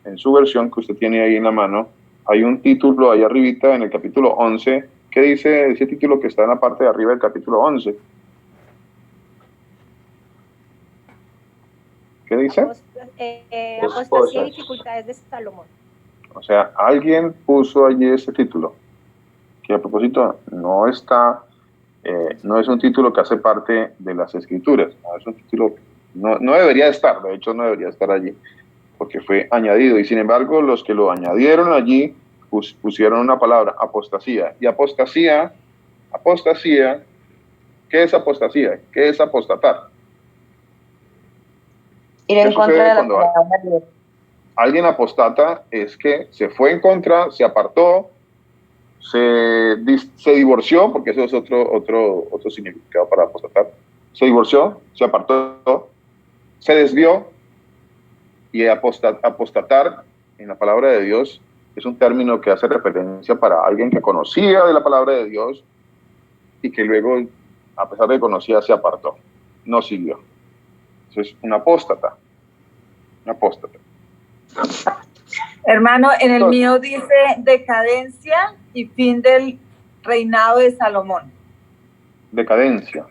S1: que usted tiene ahí en la mano, hay un título ahí arribita en el capítulo 11. ¿Qué dice ese título que está en la parte de arriba del capítulo 11? ¿Qué dice?
S10: Apostasía y dificultades de Salomón.
S1: O sea, alguien puso allí ese título, que a propósito no es un título que hace parte de las Escrituras, no es un título, no debería estar, de hecho no debería estar allí, porque fue añadido, y sin embargo los que lo añadieron allí pusieron una palabra, apostasía. Y apostasía, ¿qué es apostasía? ¿Qué es apostatar?
S2: Ir en contra de la palabra de Dios.
S1: Alguien apostata es que se fue en contra, se apartó, se divorció, porque eso es otro significado para apostatar. Se divorció, se apartó, se desvió, y apostatar en la palabra de Dios es un término que hace referencia para alguien que conocía de la palabra de Dios y que luego, a pesar de que conocía, se apartó, no siguió. Eso es un apóstata. Un apóstata.
S5: Hermano, en el mío dice decadencia y fin del reinado de Salomón.
S1: Decadencia.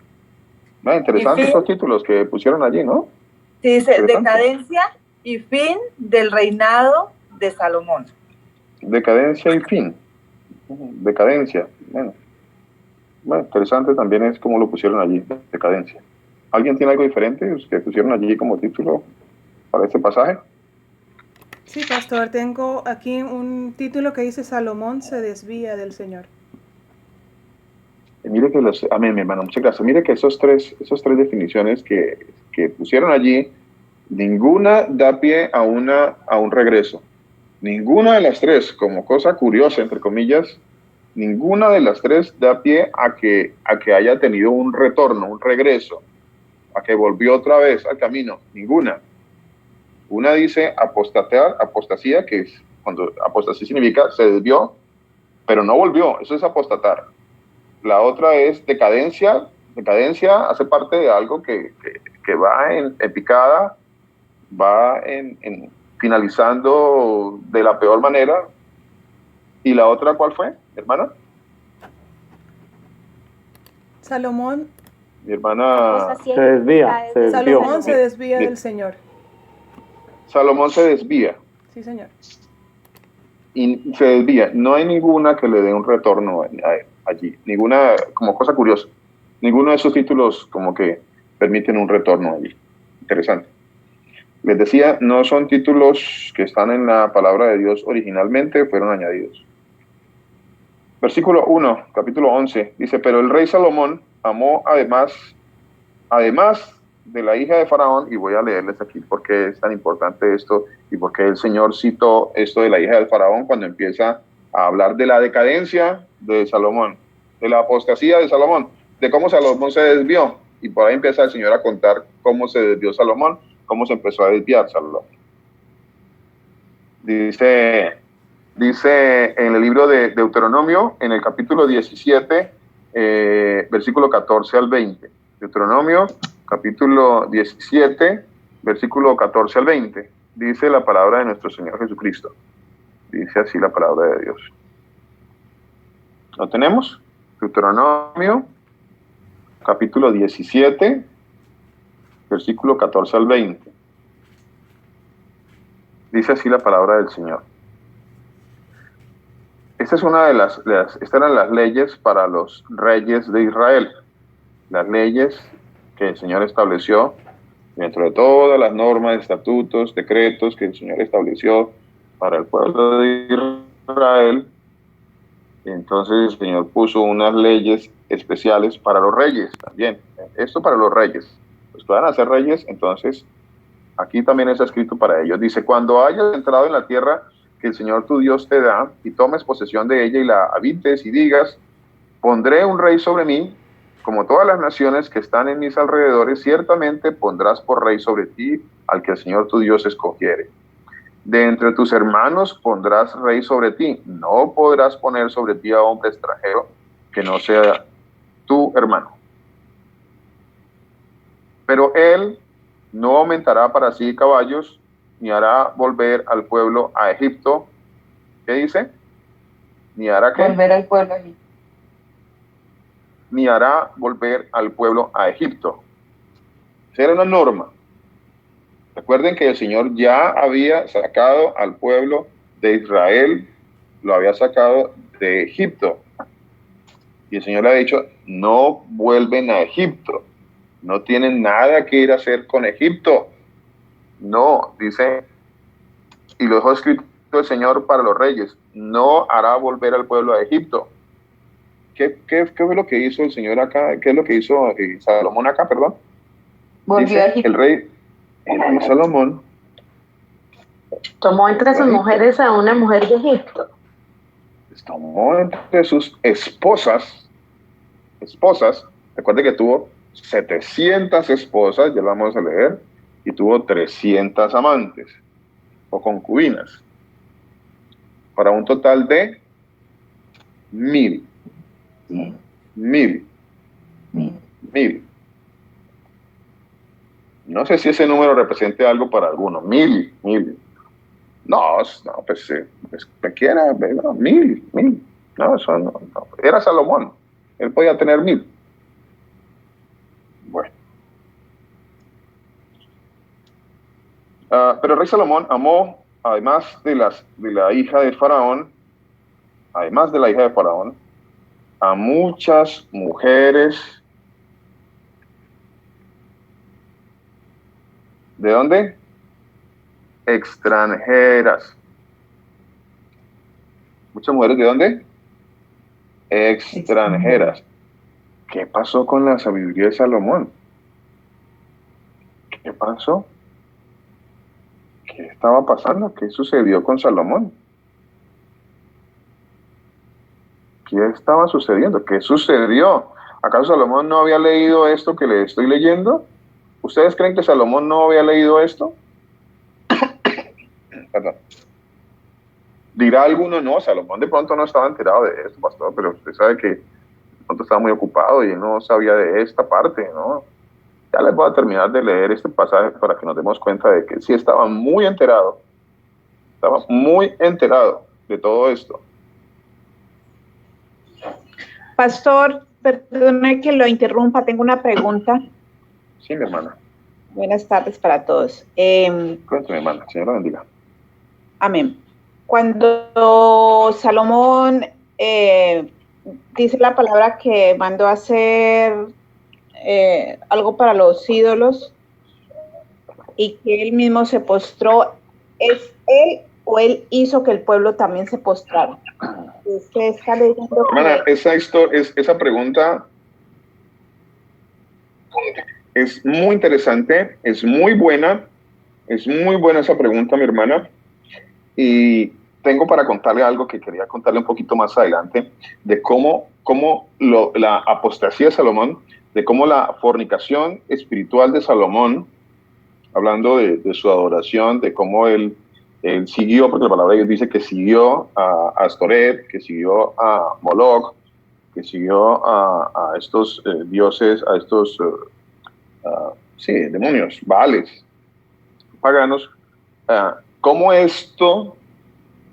S1: Interesantes esos títulos que pusieron allí, ¿no?
S5: Sí, dice decadencia y fin del reinado de Salomón.
S1: Decadencia y fin. Decadencia. Bueno, interesante también es cómo lo pusieron allí, decadencia. ¿Alguien tiene algo diferente que pusieron allí como título para este pasaje?
S11: Sí, pastor, tengo aquí un título que dice Salomón se desvía del Señor.
S1: Mire que amén, mi hermano, muchas gracias. Mire que esos tres definiciones que pusieron allí, ninguna da pie a un regreso. Ninguna de las tres, como cosa curiosa, entre comillas, ninguna de las tres da pie a que haya tenido un retorno, un regreso, a que volvió otra vez al camino. Ninguna. Una dice apostasía, que es cuando apostasía significa se desvió, pero no volvió. Eso es apostatar. La otra es decadencia. Decadencia hace parte de algo que va en picada, va en finalizando de la peor manera. ¿Y la otra cuál fue, hermana?
S11: Salomón.
S1: Mi hermana
S7: se desvía.
S11: Salomón se desvía del Señor.
S1: Salomón se desvía.
S11: Sí, señor.
S1: Y se desvía. No hay ninguna que le dé un retorno allí. Ninguna, como cosa curiosa. Ninguno de esos títulos como que permiten un retorno allí. Interesante. Les decía, no son títulos que están en la palabra de Dios originalmente, fueron añadidos. Versículo 1, capítulo 11, dice, pero el rey Salomón amó además de la hija de Faraón, y voy a leerles aquí por qué es tan importante esto y por qué el Señor citó esto de la hija del Faraón cuando empieza a hablar de la decadencia de Salomón, de la apostasía de Salomón, de cómo Salomón se desvió, y por ahí empieza el Señor a contar cómo se desvió Salomón, cómo se empezó a desviar Salomón. Dice en el libro de Deuteronomio, en el capítulo 17, versículo 14 al 20. Deuteronomio, capítulo 17, versículo 14 al 20. Dice la palabra de nuestro Señor Jesucristo. Dice así la palabra de Dios. ¿Lo tenemos? Deuteronomio, capítulo 17, versículo 14 al 20. Dice así la palabra del Señor. Esta es una estas eran las leyes para los reyes de Israel. Las leyes que el Señor estableció dentro de todas las normas, estatutos, decretos que el Señor estableció para el pueblo de Israel. Entonces el Señor puso unas leyes especiales para los reyes también. Esto para los reyes. Los que van a ser reyes, entonces aquí también está escrito para ellos. Dice, cuando hayas entrado en la tierra que el Señor tu Dios te da y tomes posesión de ella y la habites y digas, pondré un rey sobre mí, como todas las naciones que están en mis alrededores, ciertamente pondrás por rey sobre ti al que el Señor tu Dios escogiere. De entre tus hermanos pondrás rey sobre ti, no podrás poner sobre ti a hombre extranjero que no sea tu hermano. Pero él no aumentará para sí caballos, ni hará volver al pueblo a Egipto. ¿Qué dice? Ni hará ¿qué?
S2: Volver al pueblo a Egipto.
S1: Ni hará volver al pueblo a Egipto. Esa era una norma. Recuerden que el Señor ya había sacado al pueblo de Israel, lo había sacado de Egipto. Y el Señor le ha dicho, no vuelven a Egipto. No tienen nada que ir a hacer con Egipto. No, dice, y lo dejó escrito el Señor para los reyes, no hará volver al pueblo a Egipto. ¿Qué fue lo que hizo el Señor acá? ¿Qué es lo que hizo Salomón acá, perdón?
S2: Volvió a Egipto.
S1: El rey Salomón
S8: tomó entre sus mujeres a una mujer de Egipto.
S1: tomó entre sus esposas, recuerde que tuvo 700 esposas, ya lo vamos a leer, y tuvo 300 amantes o concubinas, para un total de 1000. No sé si ese número represente algo para algunos. 1000. No, pues ¿qué era? 1000. No, eso no. Era Salomón. Él podía tener 1000. Bueno. Pero el rey Salomón amó, además de la hija de Faraón, a muchas mujeres. ¿De dónde? Extranjeras. ¿Muchas mujeres de dónde? Extranjeras. ¿Qué pasó con la sabiduría de Salomón? ¿Qué pasó? ¿Qué estaba pasando? ¿Qué sucedió con Salomón? ¿Qué estaba sucediendo? ¿Qué sucedió? ¿Acaso Salomón no había leído esto que le estoy leyendo? ¿Ustedes creen que Salomón no había leído esto? Perdón. Dirá alguno, no, Salomón de pronto no estaba enterado de esto, pastor, pero usted sabe que de pronto estaba muy ocupado y no sabía de esta parte, ¿no? Ya les voy a terminar de leer este pasaje para que nos demos cuenta de que sí estaba muy enterado de todo esto.
S3: Pastor, perdone que lo interrumpa, tengo una pregunta.
S1: Sí, mi hermana.
S3: Buenas tardes para todos.
S1: Cuéntame, hermana, Señor la bendiga.
S3: Amén. Cuando Salomón dice la palabra que mandó a hacer algo para los ídolos y que él mismo se postró, ¿es él o él hizo que el pueblo también se postrara? Usted está leyendo.
S1: Hermana, esa pregunta es muy interesante, es muy buena esa pregunta, mi hermana, y tengo para contarle algo que quería contarle un poquito más adelante, de cómo la apostasía de Salomón, de cómo la fornicación espiritual de Salomón, hablando de su adoración, de cómo él siguió, porque la palabra de Dios dice que siguió a Astoret, que siguió a Moloch, que siguió a estos dioses, a estos demonios, baales, paganos. ¿Cómo esto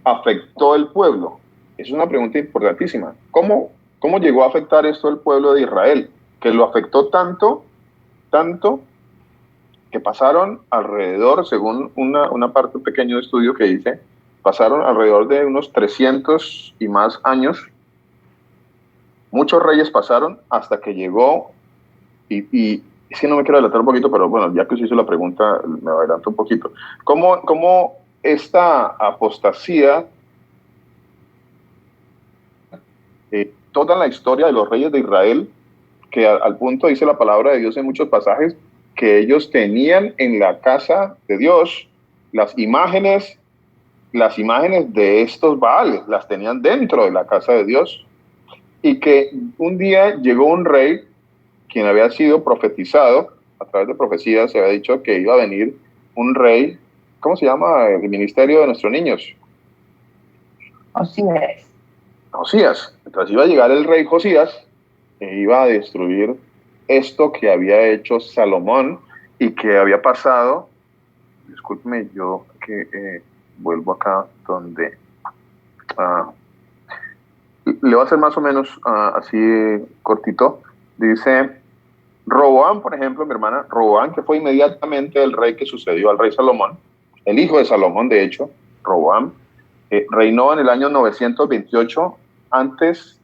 S1: afectó el pueblo? Es una pregunta importantísima. ¿Cómo llegó a afectar esto al pueblo de Israel? Que lo afectó tanto, que pasaron alrededor, según una parte, un pequeño estudio que hice, pasaron alrededor de unos 300 y más años. Muchos reyes pasaron hasta que llegó, y es que no me quiero adelantar un poquito, pero bueno, ya que usted hizo la pregunta, me adelanto un poquito. ¿Cómo esta apostasía, toda la historia de los reyes de Israel, que al punto dice la palabra de Dios en muchos pasajes, que ellos tenían en la casa de Dios las imágenes de estos Baales, las tenían dentro de la casa de Dios, y que un día llegó un rey, quien había sido profetizado, a través de profecías se había dicho que iba a venir un rey. ¿Cómo se llama el ministerio de nuestros niños? Josías. Entonces iba a llegar el rey Josías e iba a destruir esto que había hecho Salomón y que había pasado. Discúlpeme, yo que vuelvo acá donde le voy a hacer más o menos así cortito. Dice Roboam, por ejemplo, mi hermana, Roboam, que fue inmediatamente el rey que sucedió al rey Salomón, el hijo de Salomón, de hecho, Roboam, reinó en el año 928 antes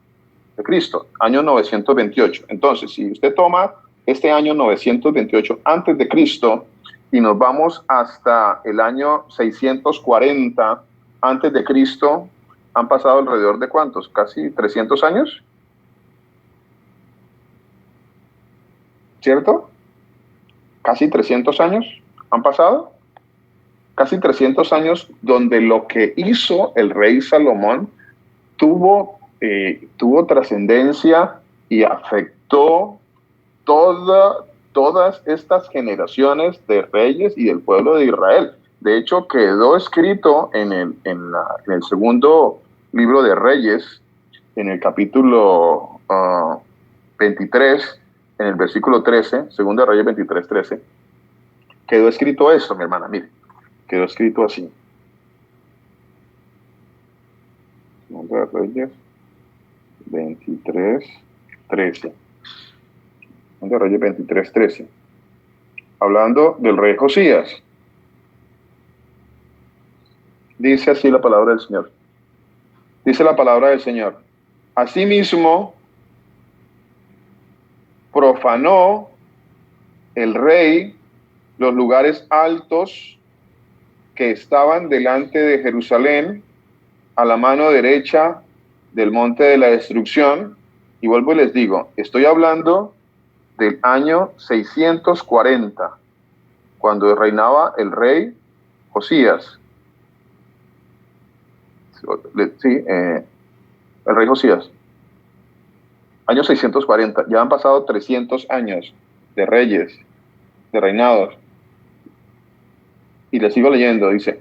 S1: de Cristo, año 928. Entonces, si usted toma este año 928 antes de Cristo y nos vamos hasta el año 640 antes de Cristo, han pasado alrededor de ¿cuántos? Casi 300 años. ¿Cierto? Casi 300 años han pasado. Casi 300 años donde lo que hizo el rey Salomón tuvo trascendencia y afectó todas estas generaciones de reyes y del pueblo de Israel. De hecho, quedó escrito en el segundo libro de Reyes, en el capítulo 23, en el versículo 13, segundo de Reyes 23, 13, quedó escrito eso, mi hermana, mire, quedó escrito así. Segundo de Reyes 23, 13. Segundo de Reyes 23, 13. Hablando del rey Josías. Dice así la palabra del Señor. Dice la palabra del Señor. Asimismo, profanó el rey los lugares altos que estaban delante de Jerusalén, a la mano derecha del monte de la destrucción. Y vuelvo y les digo, estoy hablando del año 640, cuando reinaba el rey Josías. Sí, el rey Josías. Año 640. Ya han pasado 300 años de reyes, de reinados. Y le sigo leyendo, dice: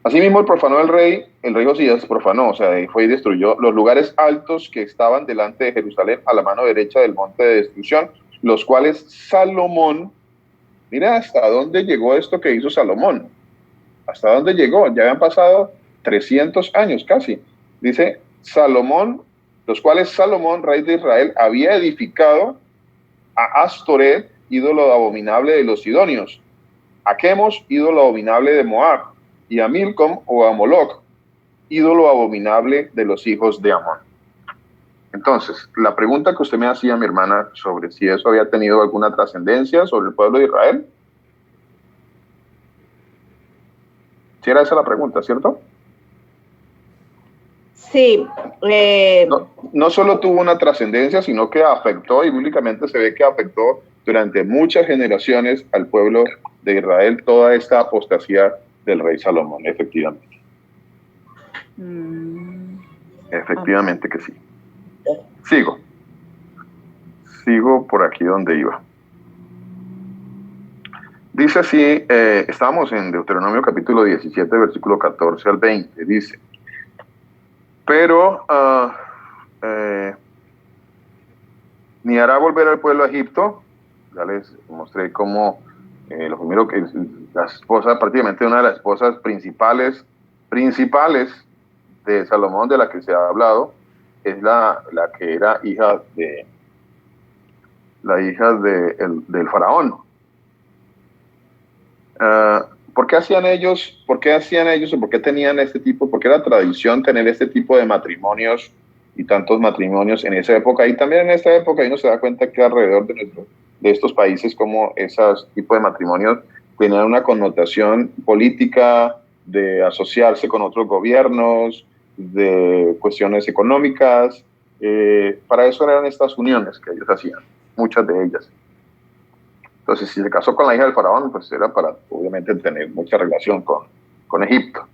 S1: asimismo el profanó el rey Josías profanó, o sea, fue y destruyó los lugares altos que estaban delante de Jerusalén, a la mano derecha del monte de destrucción, los cuales Salomón, mira hasta dónde llegó esto que hizo Salomón, hasta dónde llegó, ya habían pasado 300 años casi, dice Salomón, los cuales Salomón, rey de Israel, había edificado a Astoret, ídolo abominable de los sidonios, a Chemos, ídolo abominable de Moab, y a Milcom o a Moloc, ídolo abominable de los hijos de Amón. Entonces, la pregunta que usted me hacía, mi hermana, sobre si eso había tenido alguna trascendencia sobre el pueblo de Israel, si era esa la pregunta, ¿cierto?
S3: Sí.
S1: No solo tuvo una trascendencia, sino que afectó, y bíblicamente se ve que afectó durante muchas generaciones al pueblo de Israel, toda esta apostasía del rey Salomón, efectivamente. Efectivamente que sí. Sigo por aquí donde iba. Dice así, estamos en Deuteronomio capítulo 17, versículo 14 al 20, dice: pero ni hará volver al pueblo a Egipto. Ya les mostré cómo lo primero que la esposa, prácticamente una de las esposas principales de Salomón, de la que se ha hablado, es la que era hija del faraón. ¿Por qué hacían ellos o por qué tenían este tipo? Porque era tradición tener este tipo de matrimonios y tantos matrimonios en esa época, y también en esta época uno se da cuenta que alrededor de estos países, como esos tipos de matrimonios tenían una connotación política, de asociarse con otros gobiernos, de cuestiones económicas. Para eso eran estas uniones que ellos hacían, muchas de ellas. Entonces, si se casó con la hija del faraón, pues era para, obviamente, tener mucha relación con Egipto.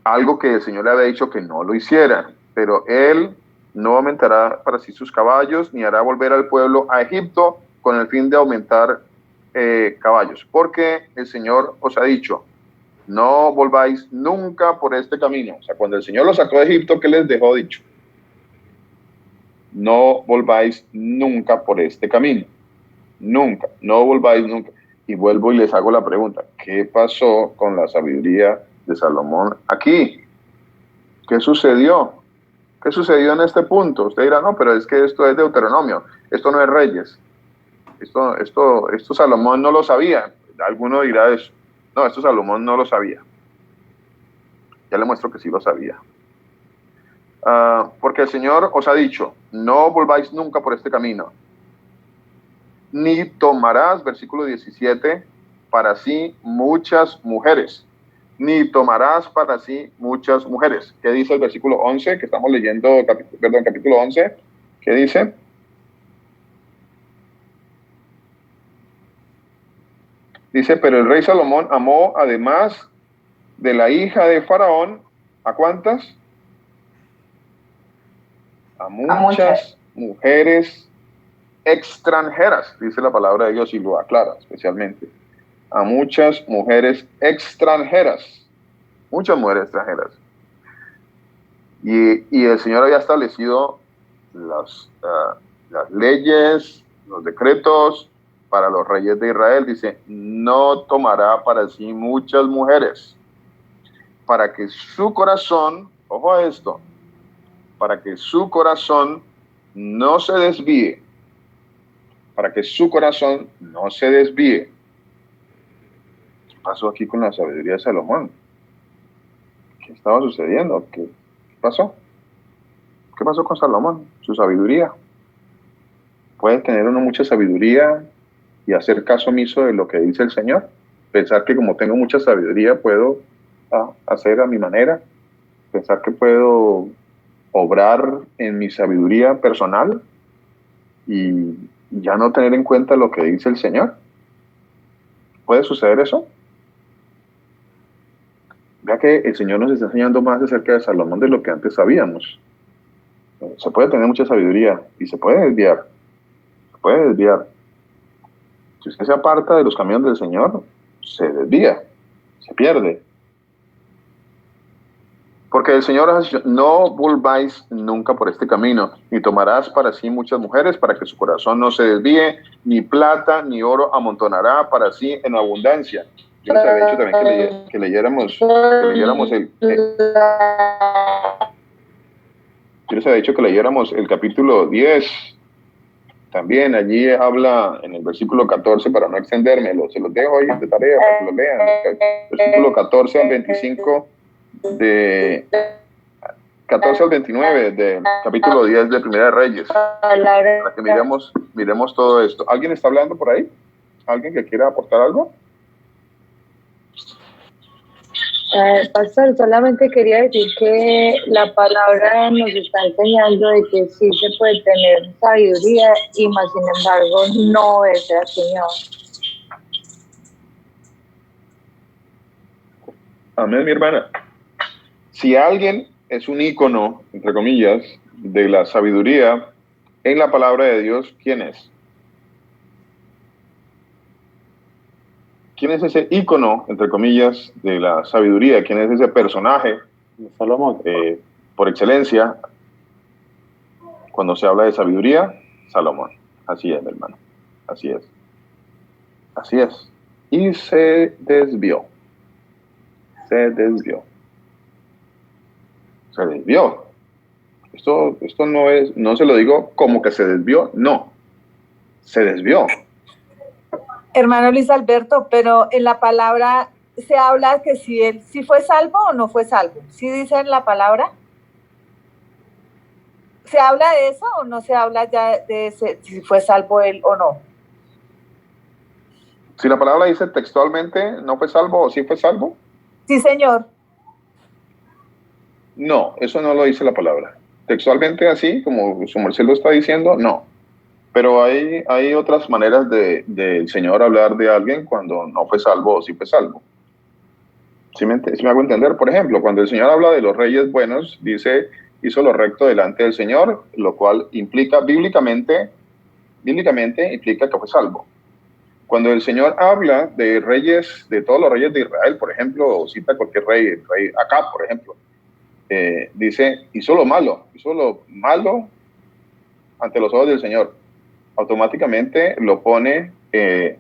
S1: Algo que el Señor le había dicho que no lo hiciera, pero él no aumentará para sí sus caballos, ni hará volver al pueblo a Egipto con el fin de aumentar caballos. Porque el Señor os ha dicho, no volváis nunca por este camino. O sea, cuando el Señor los sacó de Egipto, ¿qué les dejó dicho? No volváis nunca por este camino. Nunca, no volváis nunca. Y vuelvo y les hago la pregunta, ¿qué pasó con la sabiduría de Salomón aquí? ¿Qué sucedió? ¿Qué sucedió en este punto? Usted dirá, no, pero es que esto es Deuteronomio, esto no es Reyes. Esto Salomón no lo sabía. Alguno dirá eso. No, esto Salomón no lo sabía. Ya le muestro que sí lo sabía. Porque el Señor os ha dicho, no volváis nunca por este camino. Ni tomarás, versículo 17, para sí muchas mujeres. Ni tomarás para sí muchas mujeres. ¿Qué dice el versículo 11? Que estamos leyendo, capítulo 11. ¿Qué dice? Dice, pero el rey Salomón amó, además de la hija de Faraón, ¿A cuántas? A muchas mujeres extranjeras, dice la palabra de Dios y lo aclara especialmente. A muchas mujeres extranjeras. Muchas mujeres extranjeras. Y el Señor había establecido las leyes, los decretos para los reyes de Israel. Dice, no tomará para sí muchas mujeres, para que su corazón, ojo a esto, para que su corazón no se desvíe, para que su corazón no se desvíe. ¿Qué pasó aquí con la sabiduría de Salomón? ¿Qué estaba sucediendo? ¿Qué pasó? ¿Qué pasó con Salomón? Su sabiduría. Puede tener uno mucha sabiduría y hacer caso omiso de lo que dice el Señor. Pensar que como tengo mucha sabiduría puedo hacer a mi manera. Pensar que puedo obrar en mi sabiduría personal y ya no tener en cuenta lo que dice el Señor. ¿Puede suceder eso? Vea que el Señor nos está enseñando más acerca de Salomón de lo que antes sabíamos. Se puede tener mucha sabiduría y se puede desviar. Se puede desviar. Si usted se aparta de los caminos del Señor, se desvía, se pierde. Porque el Señor ha dicho, no volváis nunca por este camino, ni tomarás para sí muchas mujeres, para que su corazón no se desvíe, ni plata ni oro amontonará para sí en abundancia. Yo les había dicho también que leyéramos el capítulo 10. También allí habla en el versículo 14, para no extenderme, se los dejo ahí de tarea para que lo lean. Versículo 14 al 25 de 14 al 29 del capítulo 10 de Primera de Reyes, para que miremos todo esto. ¿Alguien está hablando por ahí? ¿Alguien que quiera aportar algo?
S8: Pastor, solamente quería decir que la palabra nos está enseñando de que sí se puede tener sabiduría y más sin embargo no obedecer al Señor.
S1: Amén, mi hermana. Si alguien es un ícono, entre comillas, de la sabiduría en la palabra de Dios, ¿quién es? ¿Quién es ese ícono, entre comillas, de la sabiduría? ¿Quién es ese personaje?
S7: Salomón.
S1: Por excelencia, cuando se habla de sabiduría, Salomón. Así es, mi hermano. Así es. Así es. Y se desvió. Se desvió. Se desvió. Esto no se lo digo como que se desvió, no. Se desvió.
S5: Hermano Luis Alberto, pero en la palabra se habla que si él sí fue salvo o no fue salvo. ¿Sí dice en la palabra? ¿Se habla de eso o no se habla ya de ese, si fue salvo él o no?
S1: Si la palabra dice textualmente, ¿no fue salvo o sí fue salvo?
S5: Sí, señor.
S1: No, eso no lo dice la palabra. Textualmente así, como su merced lo está diciendo, no. Pero hay otras maneras del Señor hablar de alguien cuando no fue salvo o sí fue salvo. ¿Sí me hago entender? Por ejemplo, cuando el Señor habla de los reyes buenos, dice, hizo lo recto delante del Señor, lo cual implica, bíblicamente implica que fue salvo. Cuando el Señor habla de reyes, de todos los reyes de Israel, por ejemplo, o cita cualquier rey Acab, por ejemplo, dice, hizo lo malo ante los ojos del Señor. Automáticamente lo pone, es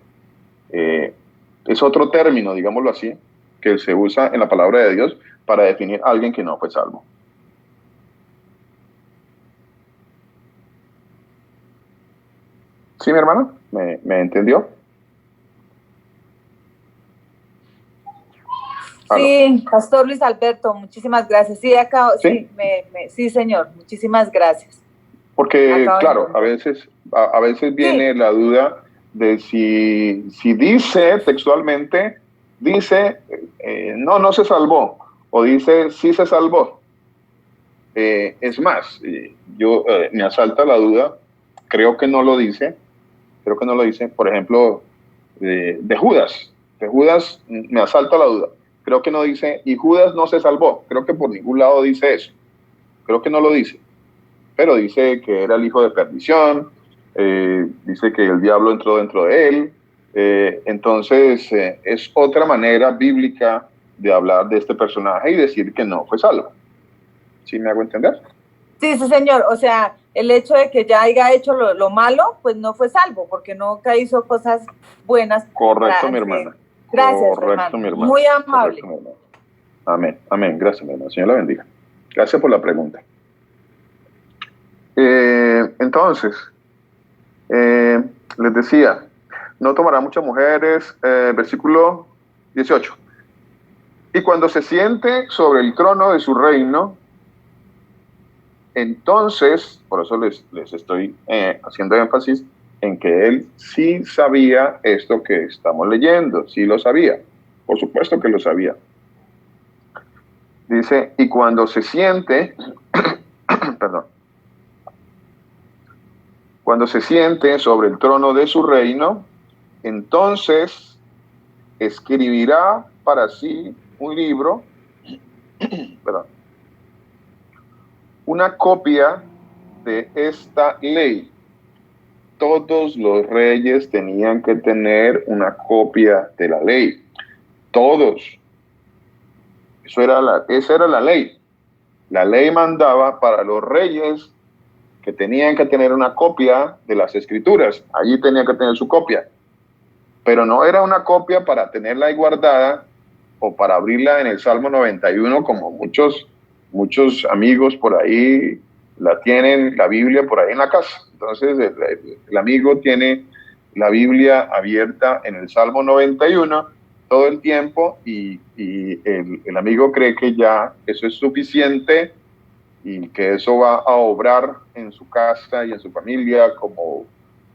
S1: otro término, digámoslo así, que se usa en la palabra de Dios para definir a alguien que no fue salvo. ¿Sí, mi hermano? ¿Me entendió?
S5: Sí, Pastor Luis Alberto, muchísimas gracias. Sí, acabo, sí, sí, señor, muchísimas gracias.
S1: Porque, claro, a veces viene la duda de si dice textualmente, no se salvó, o dice, sí se salvó. Es más, me asalta la duda, creo que no lo dice, por ejemplo, de Judas. De Judas me asalta la duda. Creo que no dice, y Judas no se salvó. Creo que por ningún lado dice eso. Creo que no lo dice. Pero dice que era el hijo de perdición, dice que el diablo entró dentro de él. Entonces, es otra manera bíblica de hablar de este personaje y decir que no fue salvo. ¿Sí me hago entender?
S5: Sí, sí, señor. O sea, el hecho de que ya haya hecho lo malo, pues no fue salvo, porque nunca hizo cosas buenas.
S1: Correcto, mi hermana.
S5: Gracias,
S1: Correcto,
S5: hermano.
S1: mi hermana.
S5: Muy amable.
S1: Correcto, mi hermana. Amén, amén. Gracias, mi hermana. Señor la bendiga. Gracias por la pregunta. Entonces, les decía, no tomará muchas mujeres, versículo 18. Y cuando se siente sobre el trono de su reino, entonces, por eso les estoy haciendo énfasis en que él sí sabía esto que estamos leyendo, sí lo sabía, por supuesto que lo sabía. Dice, y cuando se siente, perdón, cuando se siente sobre el trono de su reino, entonces escribirá para sí un libro, perdón, una copia de esta ley. Todos los reyes tenían que tener una copia de la ley. Todos. Esa era la ley. La ley mandaba para los reyes que tenían que tener una copia de las escrituras. Allí tenían que tener su copia. Pero no era una copia para tenerla ahí guardada o para abrirla en el Salmo 91 como muchos amigos por ahí la tienen, la Biblia por ahí en la casa. Entonces el amigo tiene la Biblia abierta en el Salmo 91 todo el tiempo y el amigo cree que ya eso es suficiente y que eso va a obrar en su casa y en su familia como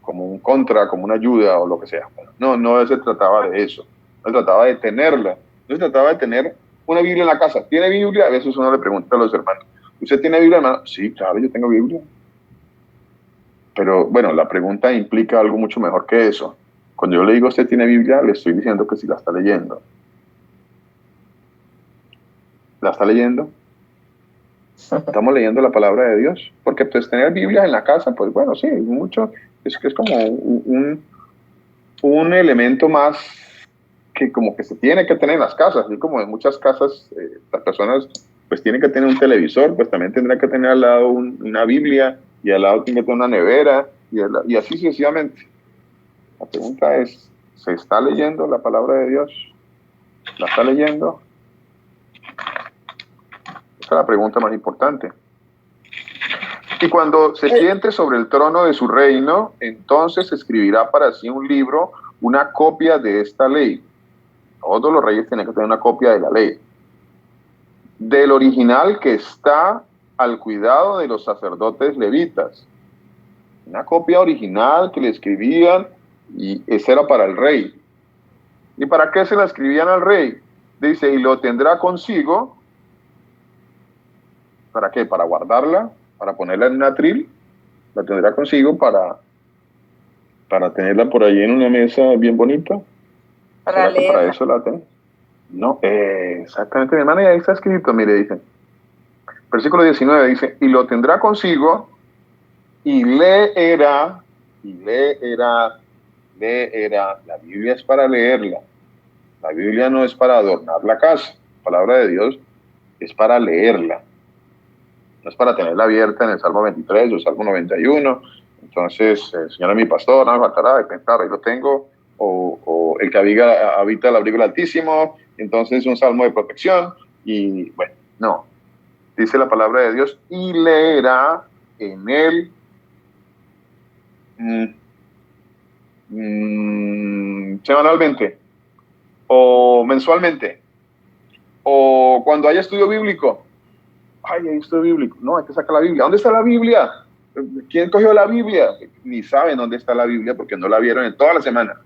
S1: un contra, como una ayuda o lo que sea. No se trataba de eso, no se trataba de tenerla, no se trataba de tener una Biblia en la casa. ¿Tiene Biblia? A veces uno le pregunta a los hermanos, ¿usted tiene Biblia, hermano? Sí, claro, yo tengo Biblia. Pero bueno, la pregunta implica algo mucho mejor que eso. Cuando yo le digo ¿usted tiene Biblia? Le estoy diciendo que si la está leyendo. ¿La está leyendo? Estamos leyendo la palabra de Dios. Porque pues tener Biblia en la casa, pues bueno, sí, mucho, es que es como un elemento más que como que se tiene que tener en las casas. Y como en muchas casas las personas pues tienen que tener un televisor, pues también tendrán que tener al lado una Biblia y al lado tienen que tener una nevera y así sucesivamente. La pregunta es, ¿se está leyendo la palabra de Dios? ¿La está leyendo? Esa es la pregunta más importante. Y cuando se siente sobre el trono de su reino, entonces escribirá para sí un libro, una copia de esta ley. Todos los reyes tienen que tener una copia de la ley. Del original que está al cuidado de los sacerdotes levitas. Una copia original que le escribían y esa era para el rey. ¿Y para qué se la escribían al rey? Dice, y lo tendrá consigo. ¿Para qué? Para guardarla, para ponerla en un atril. La tendrá consigo para tenerla por ahí en una mesa bien bonita.
S5: Para leerla.
S1: Para eso la tengo. No, exactamente, mi hermana, y ahí está escrito, mire, dice, versículo 19 dice, y lo tendrá consigo y leerá, la Biblia es para leerla, la Biblia no es para adornar la casa, la palabra de Dios es para leerla, no es para tenerla abierta en el Salmo 23 o el Salmo 91, entonces, Señor es mi pastor, no me faltará, de pensar, ahí lo tengo, o el que habita el abrigo del Altísimo, entonces un salmo de protección, y bueno, no, dice la palabra de Dios, y leerá en él semanalmente, o mensualmente, o cuando haya estudio bíblico. Ay, hay estudio bíblico, no, hay que sacar la Biblia. ¿Dónde está la Biblia? ¿Quién cogió la Biblia? Ni saben dónde está la Biblia porque no la vieron en toda la semana.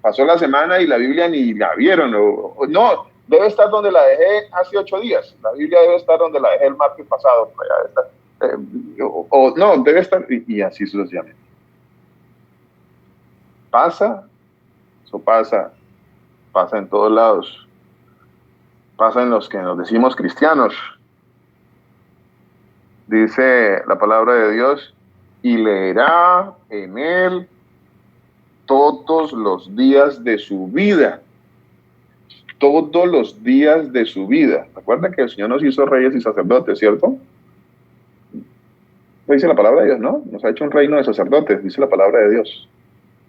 S1: Pasó la semana y la Biblia ni la vieron. No, debe estar donde la dejé hace 8 días. La Biblia debe estar donde la dejé el martes pasado. No, debe estar, y así sucesivamente. Pasa, eso pasa en todos lados. pasa en los que nos decimos cristianos. Dice la palabra de Dios, y leerá en él todos los días de su vida. Todos los días de su vida. Recuerden que el Señor nos hizo reyes y sacerdotes, ¿cierto? Lo dice la palabra de Dios, ¿no? Nos ha hecho un reino de sacerdotes, dice la palabra de Dios.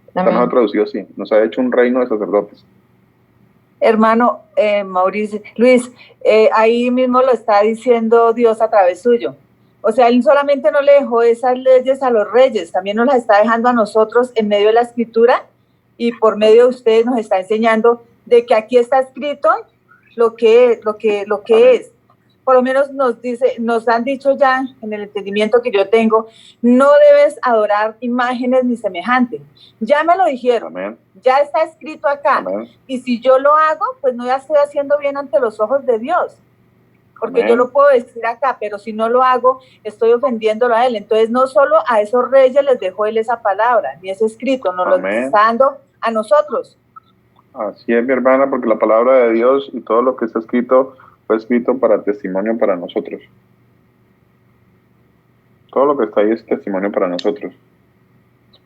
S1: Está mejor traducido así. Nos ha hecho un reino de sacerdotes.
S5: Hermano Mauricio, Luis, ahí mismo lo está diciendo Dios a través suyo. O sea, Él solamente no le dejó esas leyes a los reyes, también nos las está dejando a nosotros en medio de la Escritura, y por medio de ustedes nos está enseñando de que aquí está escrito lo que es. Por lo menos nos han dicho ya en el entendimiento que yo tengo, no debes adorar imágenes ni semejantes. Ya me lo dijeron. Amén. Ya está escrito acá. Amén. Y si yo lo hago, pues no ya estoy haciendo bien ante los ojos de Dios. Porque Amén. Yo lo puedo decir acá, pero si no lo hago, estoy ofendiéndolo a Él. Entonces no solo a esos reyes les dejó Él esa palabra, ni ese escrito, nos lo está dando a nosotros.
S1: Así es, mi hermana, porque la palabra de Dios y todo lo que está escrito fue escrito para testimonio para nosotros. Todo lo que está ahí es testimonio para nosotros.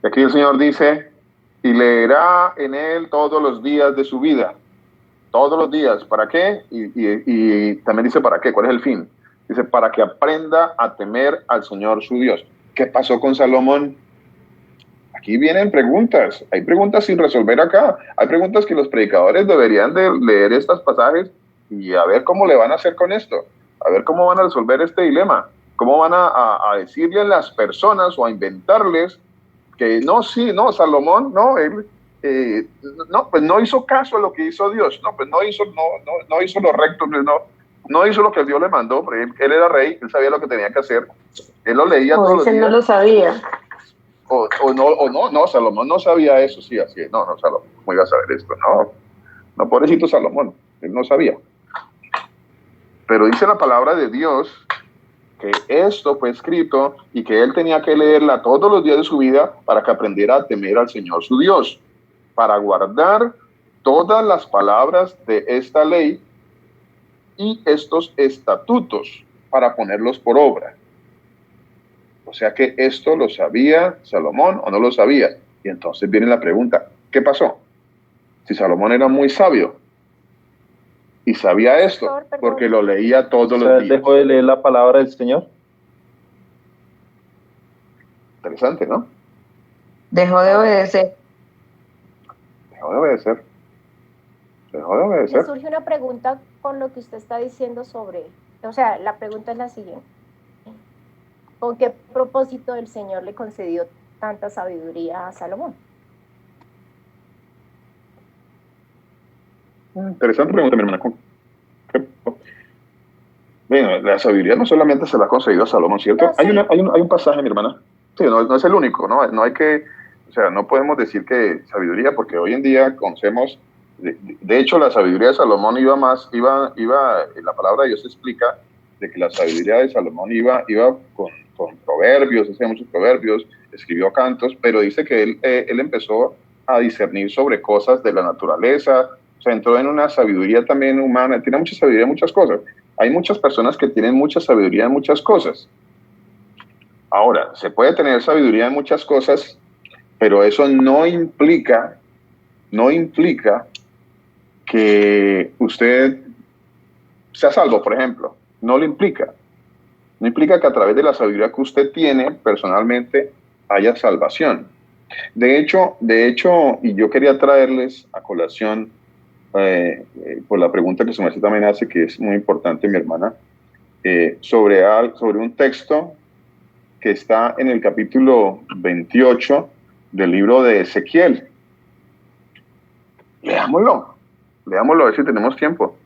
S1: Y aquí el Señor dice, y leerá en él todos los días de su vida. Todos los días. ¿Para qué? Y también dice para qué, ¿cuál es el fin? Dice, para que aprenda a temer al Señor su Dios. ¿Qué pasó con Salomón? Aquí vienen preguntas. Hay preguntas sin resolver acá. Hay preguntas que los predicadores deberían de leer estos pasajes y a ver cómo le van a hacer con esto. A ver cómo van a resolver este dilema. Cómo van a decirle a las personas o a inventarles que no, sí, no, Salomón, no, él, no, pues no hizo caso a lo que hizo Dios. No, pues no hizo lo recto, no hizo lo que Dios le mandó, porque él era rey, él sabía lo que tenía que hacer. Él lo leía todos los días.
S2: No lo sabía.
S1: No, Salomón no sabía eso, sí, así es. No, Salomón, ¿cómo iba a saber esto? No, pobrecito Salomón, él no sabía. Pero dice la palabra de Dios que esto fue escrito y que él tenía que leerla todos los días de su vida para que aprendiera a temer al Señor su Dios, para guardar todas las palabras de esta ley y estos estatutos para ponerlos por obra. O sea que esto lo sabía Salomón o no lo sabía. Y entonces viene la pregunta, ¿qué pasó? Si Salomón era muy sabio y sabía esto, porque lo leía todos los días.
S9: ¿Dejó de leer la palabra del Señor?
S1: Interesante, ¿no?
S2: Dejó de obedecer.
S10: Me surge una pregunta con lo que usted está diciendo sobre, o sea, la pregunta es la siguiente. ¿Con qué propósito el Señor le concedió tanta sabiduría a Salomón?
S1: Interesante pregunta, mi hermana. Bueno, la sabiduría no solamente se la ha concedido a Salomón, ¿cierto? No, sí. hay un pasaje, mi hermana. Sí, no es el único, ¿no? No hay que, o sea, no podemos decir que sabiduría, porque hoy en día conocemos, de hecho, la sabiduría de Salomón iba, la palabra de Dios explica de que la sabiduría de Salomón iba con proverbios, hacía muchos proverbios, escribió cantos, pero dice que él empezó a discernir sobre cosas de la naturaleza, o sea, entró en una sabiduría también humana, tiene mucha sabiduría en muchas cosas. Hay muchas personas que tienen mucha sabiduría en muchas cosas. Ahora, se puede tener sabiduría en muchas cosas, pero eso no implica que usted sea salvo, por ejemplo. No lo implica. No implica que a través de la sabiduría que usted tiene personalmente haya salvación. De hecho, y yo quería traerles a colación por la pregunta que su merced también hace, que es muy importante, mi hermana, sobre un texto que está en el capítulo 28 del libro de Ezequiel. Leámoslo a ver si tenemos tiempo,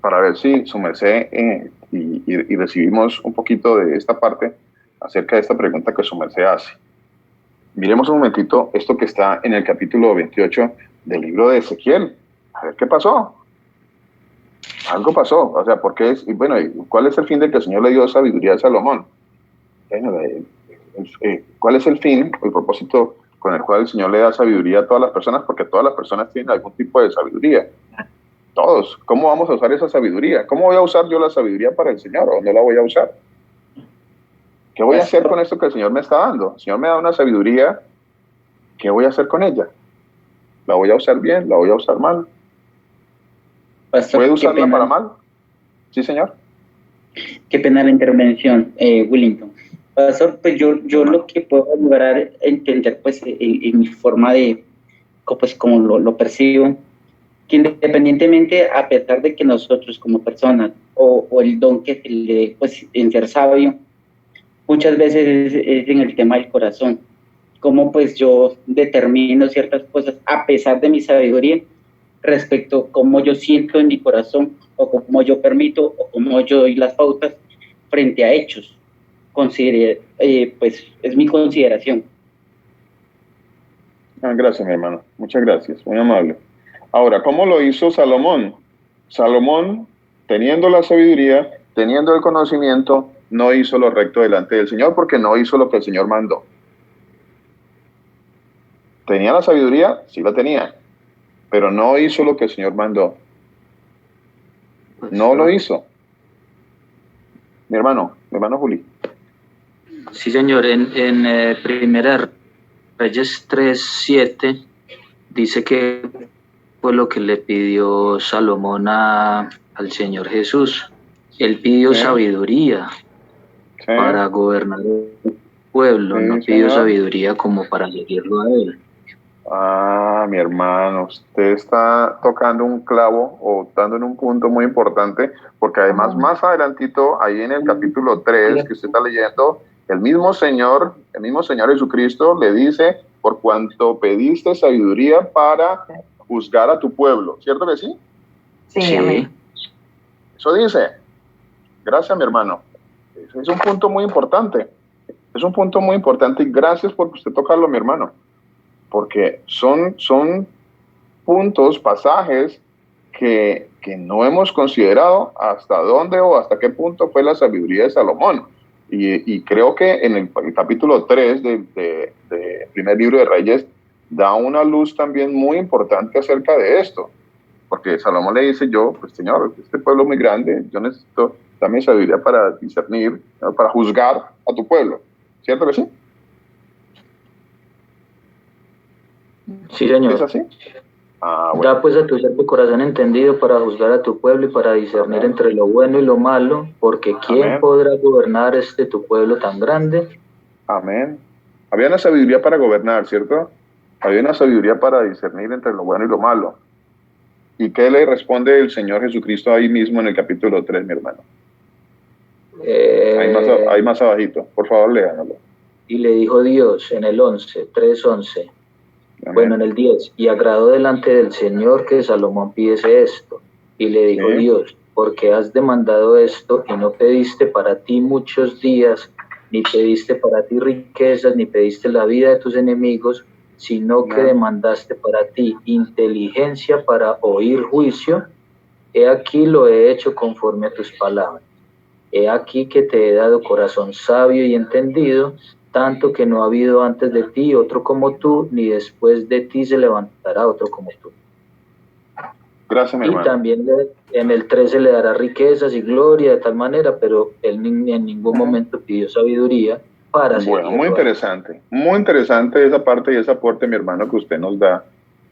S1: para ver si su merced y recibimos un poquito de esta parte acerca de esta pregunta que su merced hace. Miremos un momentito esto que está en el capítulo 28 del libro de Ezequiel. A ver qué pasó. Algo pasó. O sea, ¿por qué es? Y bueno, ¿cuál es el fin de que el Señor le dio sabiduría a Salomón? Bueno, ¿cuál es el fin, el propósito con el cual el Señor le da sabiduría a todas las personas? Porque todas las personas tienen algún tipo de sabiduría. Todos. ¿Cómo vamos a usar esa sabiduría? ¿Cómo voy a usar yo la sabiduría para el Señor o no la voy a usar? ¿Qué voy a hacer con esto que el Señor me está dando? El Señor me da una sabiduría, ¿qué voy a hacer con ella? ¿La voy a usar bien? ¿La voy a usar mal?
S12: Pastor,
S1: ¿Puedo usarla para mal? Sí, señor.
S12: Qué pena la intervención, Willington. Pastor, pues yo lo que puedo lograr a entender, pues, en mi forma de, pues, como lo percibo, que independientemente, a pesar de que nosotros como personas, o el don que se le dé, pues, en ser sabio, muchas veces es en el tema del corazón. Cómo, pues, yo determino ciertas cosas a pesar de mi sabiduría, respecto a cómo yo siento en mi corazón, o cómo yo permito, o cómo yo doy las pautas frente a hechos. Pues es mi consideración.
S1: Gracias, mi hermano. Muchas gracias. Muy amable. Ahora, ¿cómo lo hizo Salomón? Salomón, teniendo la sabiduría, teniendo el conocimiento, no hizo lo recto delante del Señor porque no hizo lo que el Señor mandó. ¿Tenía la sabiduría? Sí la tenía, pero no hizo lo que el Señor mandó. No lo hizo. Mi hermano Juli.
S6: Sí, señor, en Primera Reyes 3:7 dice que fue lo que le pidió Salomón al Señor Jesús. Él pidió sabiduría para gobernar el pueblo, no pidió sabiduría como para seguirlo a él.
S1: Mi hermano, usted está tocando un clavo o dando en un punto muy importante, porque además más adelantito, ahí en el capítulo 3 que usted está leyendo, el mismo Señor Jesucristo le dice, por cuanto pediste sabiduría para juzgar a tu pueblo, ¿cierto que sí?
S2: Sí, amén.
S1: Eso dice. Gracias, mi hermano. Es un punto muy importante. Es un punto muy importante y gracias por usted tocarlo, mi hermano. Porque son puntos, pasajes que no hemos considerado hasta dónde o hasta qué punto fue la sabiduría de Salomón. Y creo que en el capítulo 3 de primer libro de Reyes da una luz también muy importante acerca de esto. Porque Salomón le dice, pues Señor, este pueblo es muy grande, yo necesito también sabiduría para discernir, ¿no? Para juzgar a tu pueblo. ¿Cierto que sí?
S6: Sí, señor.
S1: ¿Es así? Bueno.
S6: Da pues a tu ser tu corazón entendido para juzgar a tu pueblo y para discernir entre lo bueno y lo malo, porque ¿quién podrá gobernar tu pueblo tan grande?
S1: Amén. Había una sabiduría para gobernar, ¿cierto? Había una sabiduría para discernir entre lo bueno y lo malo. ¿Y qué le responde el Señor Jesucristo ahí mismo en el capítulo 3, mi hermano? Ahí más abajito. Por favor, léanlo.
S6: Y le dijo Dios en el 3:11. Bueno, en el 10, y agradó delante del Señor que Salomón pidiese esto. Y le dijo Dios, porque has demandado esto y no pediste para ti muchos días, ni pediste para ti riquezas, ni pediste la vida de tus enemigos, sino que demandaste para ti inteligencia para oír juicio. He aquí lo he hecho conforme a tus palabras. He aquí que te he dado corazón sabio y entendido, tanto que no ha habido antes de ti otro como tú, ni después de ti se levantará otro como tú.
S1: Gracias, mi hermano.
S6: Y también en el 13 le dará riquezas y gloria de tal manera, pero él en ningún momento pidió sabiduría para seguirlo.
S1: Bueno, muy interesante esa parte y ese aporte, mi hermano, que usted nos da.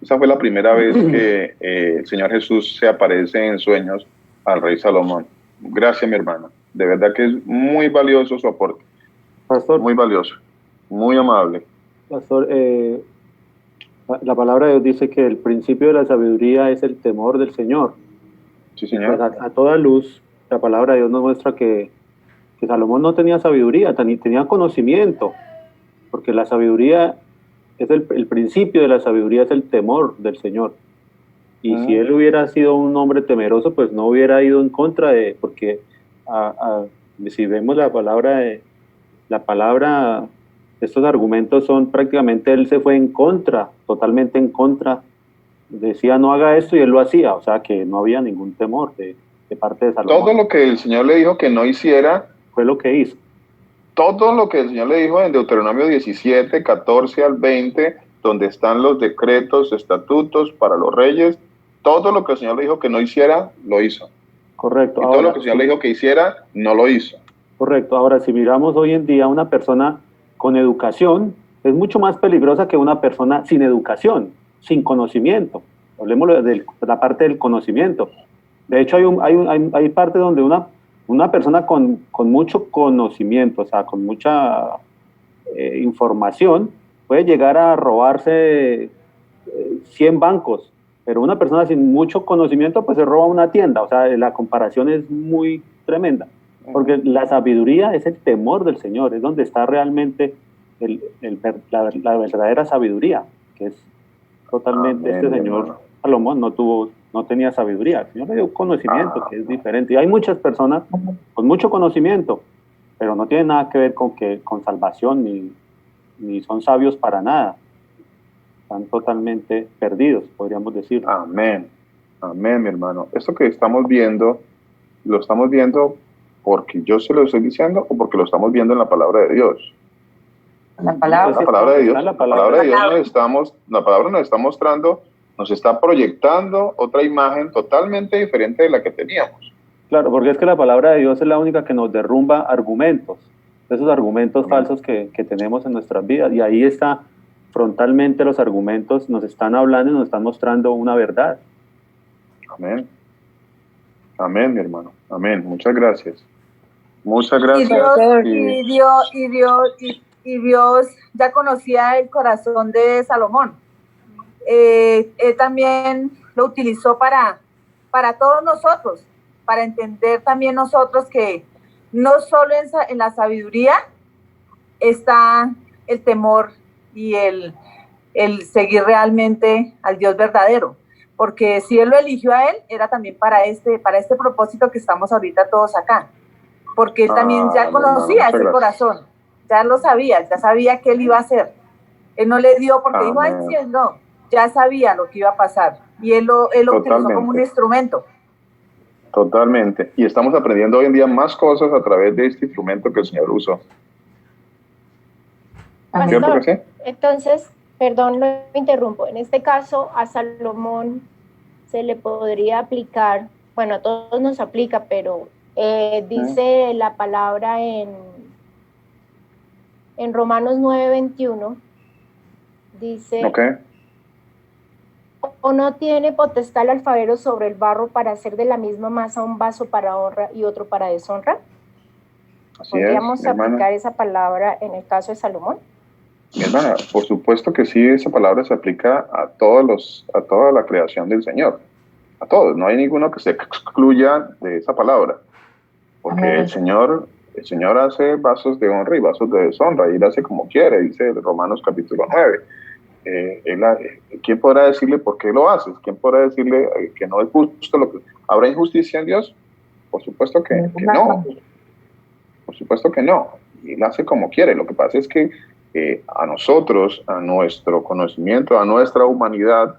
S1: Esa fue la primera vez que el Señor Jesús se aparece en sueños al rey Salomón. Gracias, mi hermano. De verdad que es muy valioso su aporte.
S7: Pastor.
S1: Muy valioso, muy amable.
S7: Pastor, la palabra de Dios dice que el principio de la sabiduría es el temor del Señor.
S1: Sí, señor.
S7: Pues a toda luz, la palabra de Dios nos muestra que Salomón no tenía sabiduría, tenía conocimiento, porque la sabiduría es el principio de la sabiduría es el temor del Señor. Y si él hubiera sido un hombre temeroso, pues no hubiera ido en contra de, porque si vemos la palabra, estos argumentos son prácticamente, él se fue en contra, totalmente en contra, decía no haga esto y él lo hacía, o sea que no había ningún temor de parte de Salomón.
S1: Todo lo que el Señor le dijo que no hiciera,
S7: fue lo que hizo.
S1: Todo lo que el Señor le dijo en Deuteronomio 17, 14 al 20, donde están los decretos, estatutos para los reyes, todo lo que el Señor le dijo que no hiciera, lo hizo.
S7: Correcto.
S1: Y todo lo que el Señor le dijo que hiciera, no lo hizo.
S7: Correcto. Ahora, si miramos hoy en día una persona con educación, es mucho más peligrosa que una persona sin educación, sin conocimiento. Hablemos de la parte del conocimiento. De hecho, hay parte donde una persona con mucho conocimiento, o sea, con mucha información, puede llegar a robarse 100 bancos, pero una persona sin mucho conocimiento pues se roba una tienda. O sea, la comparación es muy tremenda, porque la sabiduría es el temor del Señor, es donde está realmente la verdadera sabiduría, que es totalmente. Amén, este señor hermano. Salomón no tenía sabiduría, el Señor le dio conocimiento, que es diferente. Y hay muchas personas con mucho conocimiento, pero no tienen nada que ver con salvación, ni son sabios para nada. Están totalmente perdidos, podríamos decir.
S1: Amén. Amén, mi hermano. Esto que estamos viendo, lo estamos viendo porque yo se lo estoy diciendo o porque lo estamos viendo en la palabra de Dios.
S2: La palabra
S1: de Dios. La palabra de Dios la palabra nos está mostrando, nos está proyectando otra imagen totalmente diferente de la que teníamos.
S7: Claro, porque es que la palabra de Dios es la única que nos derrumba argumentos, esos argumentos falsos que tenemos en nuestras vidas, y ahí está frontalmente los argumentos, nos están hablando y nos están mostrando una verdad.
S1: Amén. Amén, mi hermano. Amén. Muchas gracias. Muchas gracias.
S5: Y Dios ya conocía el corazón de Salomón. Él también lo utilizó para todos nosotros, para entender también nosotros que no solo en la sabiduría está el temor y el seguir realmente al Dios verdadero, porque si Él lo eligió a Él, era también para este propósito que estamos ahorita todos acá, porque Él también ya conocía ese corazón, ya lo sabía, ya sabía qué Él iba a hacer. Él no le dio porque dijo, ay, sí, no, ya sabía lo que iba a pasar, y Él lo utilizó como un instrumento.
S1: Totalmente, y estamos aprendiendo hoy en día más cosas a través de este instrumento que el Señor usó.
S10: Pastor, sí? Entonces, perdón, lo interrumpo. En este caso, a Salomón se le podría aplicar, bueno, a todos nos aplica, pero dice la palabra en Romanos 9:21, dice, o no tiene potestad el alfarero sobre el barro para hacer de la misma masa un vaso para honra y otro para deshonra. ¿Podríamos aplicar esa palabra en el caso de Salomón?
S1: Mi hermana, por supuesto que sí, esa palabra se aplica a toda la creación del Señor, a todos, no hay ninguno que se excluya de esa palabra, porque el Señor hace vasos de honra y vasos de deshonra, y Él hace como quiere, dice Romanos capítulo 9. ¿Quién podrá decirle por qué lo haces? ¿Quién podrá decirle que no es justo lo que... ¿Habrá injusticia en Dios? Por supuesto que no, por supuesto que no, y Él hace como quiere. Lo que pasa es que a nosotros, a nuestro conocimiento, a nuestra humanidad,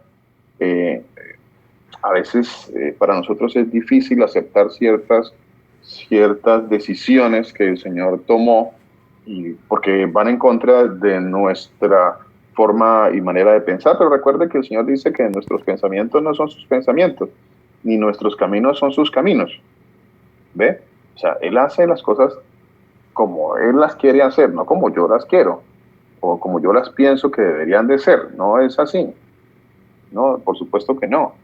S1: a veces para nosotros es difícil aceptar ciertas decisiones que el Señor tomó, y porque van en contra de nuestra forma y manera de pensar. Pero recuerde que el Señor dice que nuestros pensamientos no son sus pensamientos, ni nuestros caminos son sus caminos. ¿Ve? O sea, Él hace las cosas como Él las quiere hacer, no como yo las quiero, o como yo las pienso que deberían de ser. No es así. No, por supuesto que no.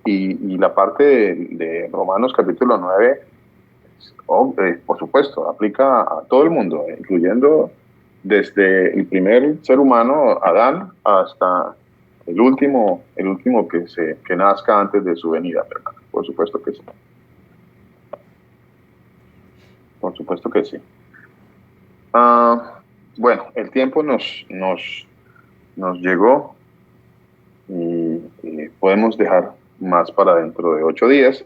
S1: Y la parte de Romanos capítulo 9, por supuesto, aplica a todo el mundo, incluyendo desde el primer ser humano, Adán, hasta el último que nazca antes de su venida, ¿verdad? Por supuesto que sí. Por supuesto que sí. Bueno, el tiempo nos llegó y podemos dejar más para dentro de 8 días.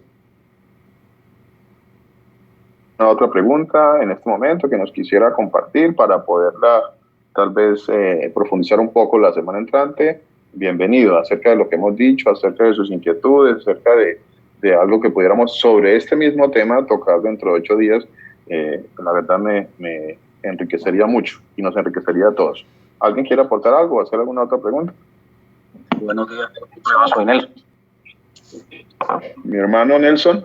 S1: Una otra pregunta en este momento que nos quisiera compartir para poderla tal vez profundizar un poco la semana entrante. Bienvenido, acerca de lo que hemos dicho, acerca de sus inquietudes, acerca de algo que pudiéramos sobre este mismo tema tocar dentro de 8 días. La verdad me enriquecería mucho y nos enriquecería a todos. ¿Alguien quiere aportar algo o hacer alguna otra pregunta?
S6: Buenos días, soy Nelson.
S1: Mi hermano Nelson.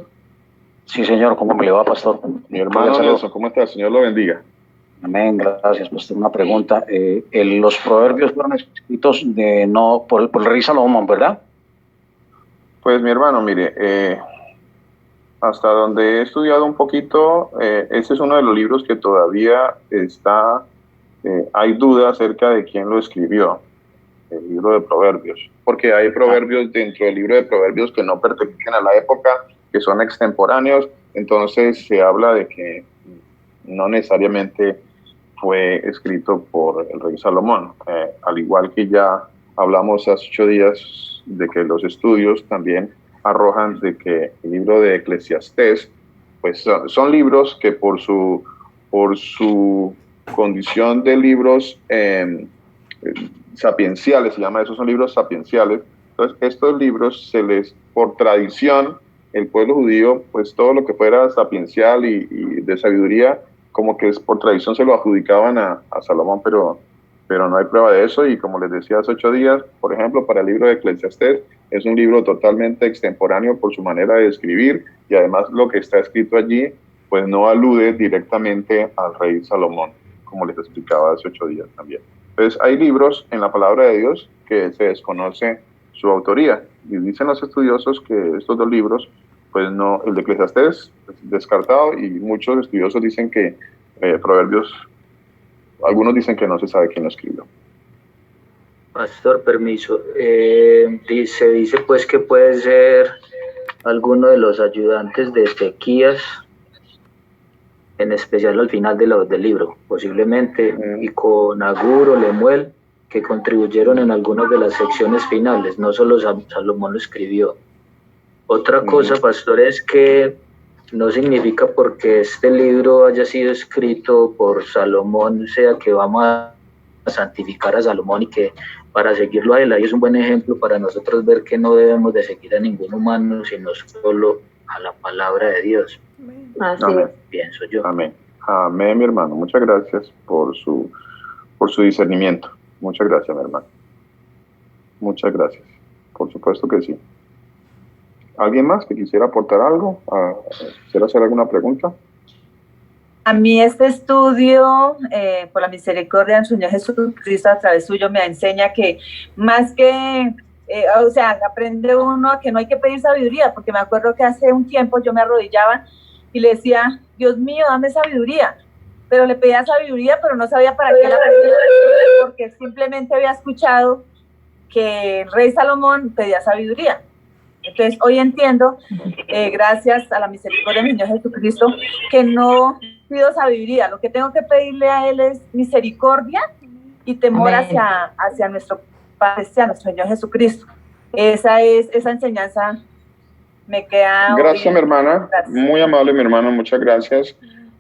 S6: Sí, señor, ¿cómo me le va, pastor?
S1: Mi hermano Nelson, ¿cómo está? Señor lo bendiga.
S6: Amén, gracias, pastor. Una pregunta. Los proverbios fueron escritos por el rey Salomón, ¿verdad?
S1: Pues mi hermano, mire, hasta donde he estudiado un poquito, este es uno de los libros que todavía hay duda acerca de quién lo escribió, el libro de Proverbios, porque hay proverbios dentro del libro de Proverbios que no pertenecen a la época, que son extemporáneos, entonces se habla de que no necesariamente fue escrito por el rey Salomón, al igual que ya hablamos hace 8 días de que los estudios también arrojan de que el libro de Eclesiastés, pues son libros que por su condición de libros sapienciales, se llama eso, son libros sapienciales. Entonces, estos libros por tradición, el pueblo judío, pues todo lo que fuera sapiencial y de sabiduría, como que por tradición se lo adjudicaban a Salomón, pero no hay prueba de eso. Y como les decía hace 8 días, por ejemplo, para el libro de Eclesiastés, es un libro totalmente extemporáneo por su manera de escribir, y además lo que está escrito allí, pues no alude directamente al rey Salomón, como les explicaba hace 8 días también. Entonces, hay libros en la palabra de Dios que se desconoce su autoría, y dicen los estudiosos que estos 2 libros, pues no, el de Eclesiastés es descartado, y muchos estudiosos dicen que Proverbios, algunos dicen que no se sabe quién lo escribió.
S6: Pastor, permiso. Se dice pues que puede ser alguno de los ayudantes de Ezequías, en especial al final del libro, posiblemente, y con Agur o Lemuel, que contribuyeron en algunas de las secciones finales, no solo Salomón lo escribió. Otra cosa, pastor, es que no significa porque este libro haya sido escrito por Salomón, sea que vamos a santificar a Salomón y que para seguirlo a él, ahí es un buen ejemplo para nosotros ver que no debemos de seguir a ningún humano, sino solo a la palabra de Dios.
S1: Amén.
S6: Pienso yo.
S1: Amén. Amén, mi hermano. Muchas gracias por su discernimiento. Muchas gracias, mi hermano. Muchas gracias. Por supuesto que sí. ¿Alguien más que quisiera aportar algo? ¿Quisiera hacer alguna pregunta?
S5: A mí este estudio, por la misericordia del Señor Jesucristo a través suyo, me enseña que más que, aprende uno a que no hay que pedir sabiduría, porque me acuerdo que hace un tiempo yo me arrodillaba y le decía, Dios mío, dame sabiduría, pero le pedía sabiduría, pero no sabía para qué la pedía, porque simplemente había escuchado que el rey Salomón pedía sabiduría. Entonces, hoy entiendo, gracias a la misericordia del Señor Jesucristo, que no pido sabiduría. Lo que tengo que pedirle a Él es misericordia y temor hacia nuestro Padre, hacia nuestro Señor Jesucristo. Esa enseñanza me queda...
S1: Gracias, mi hermana. Gracias. Muy amable, mi hermano. Muchas gracias.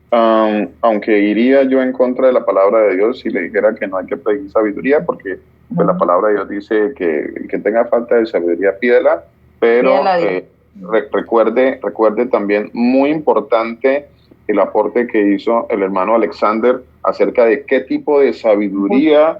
S1: Aunque iría yo en contra de la palabra de Dios si le dijera que no hay que pedir sabiduría, porque pues, la palabra de Dios dice que el que tenga falta de sabiduría, pídela. Pero recuerde también, muy importante, el aporte que hizo el hermano Alexander acerca de qué tipo de sabiduría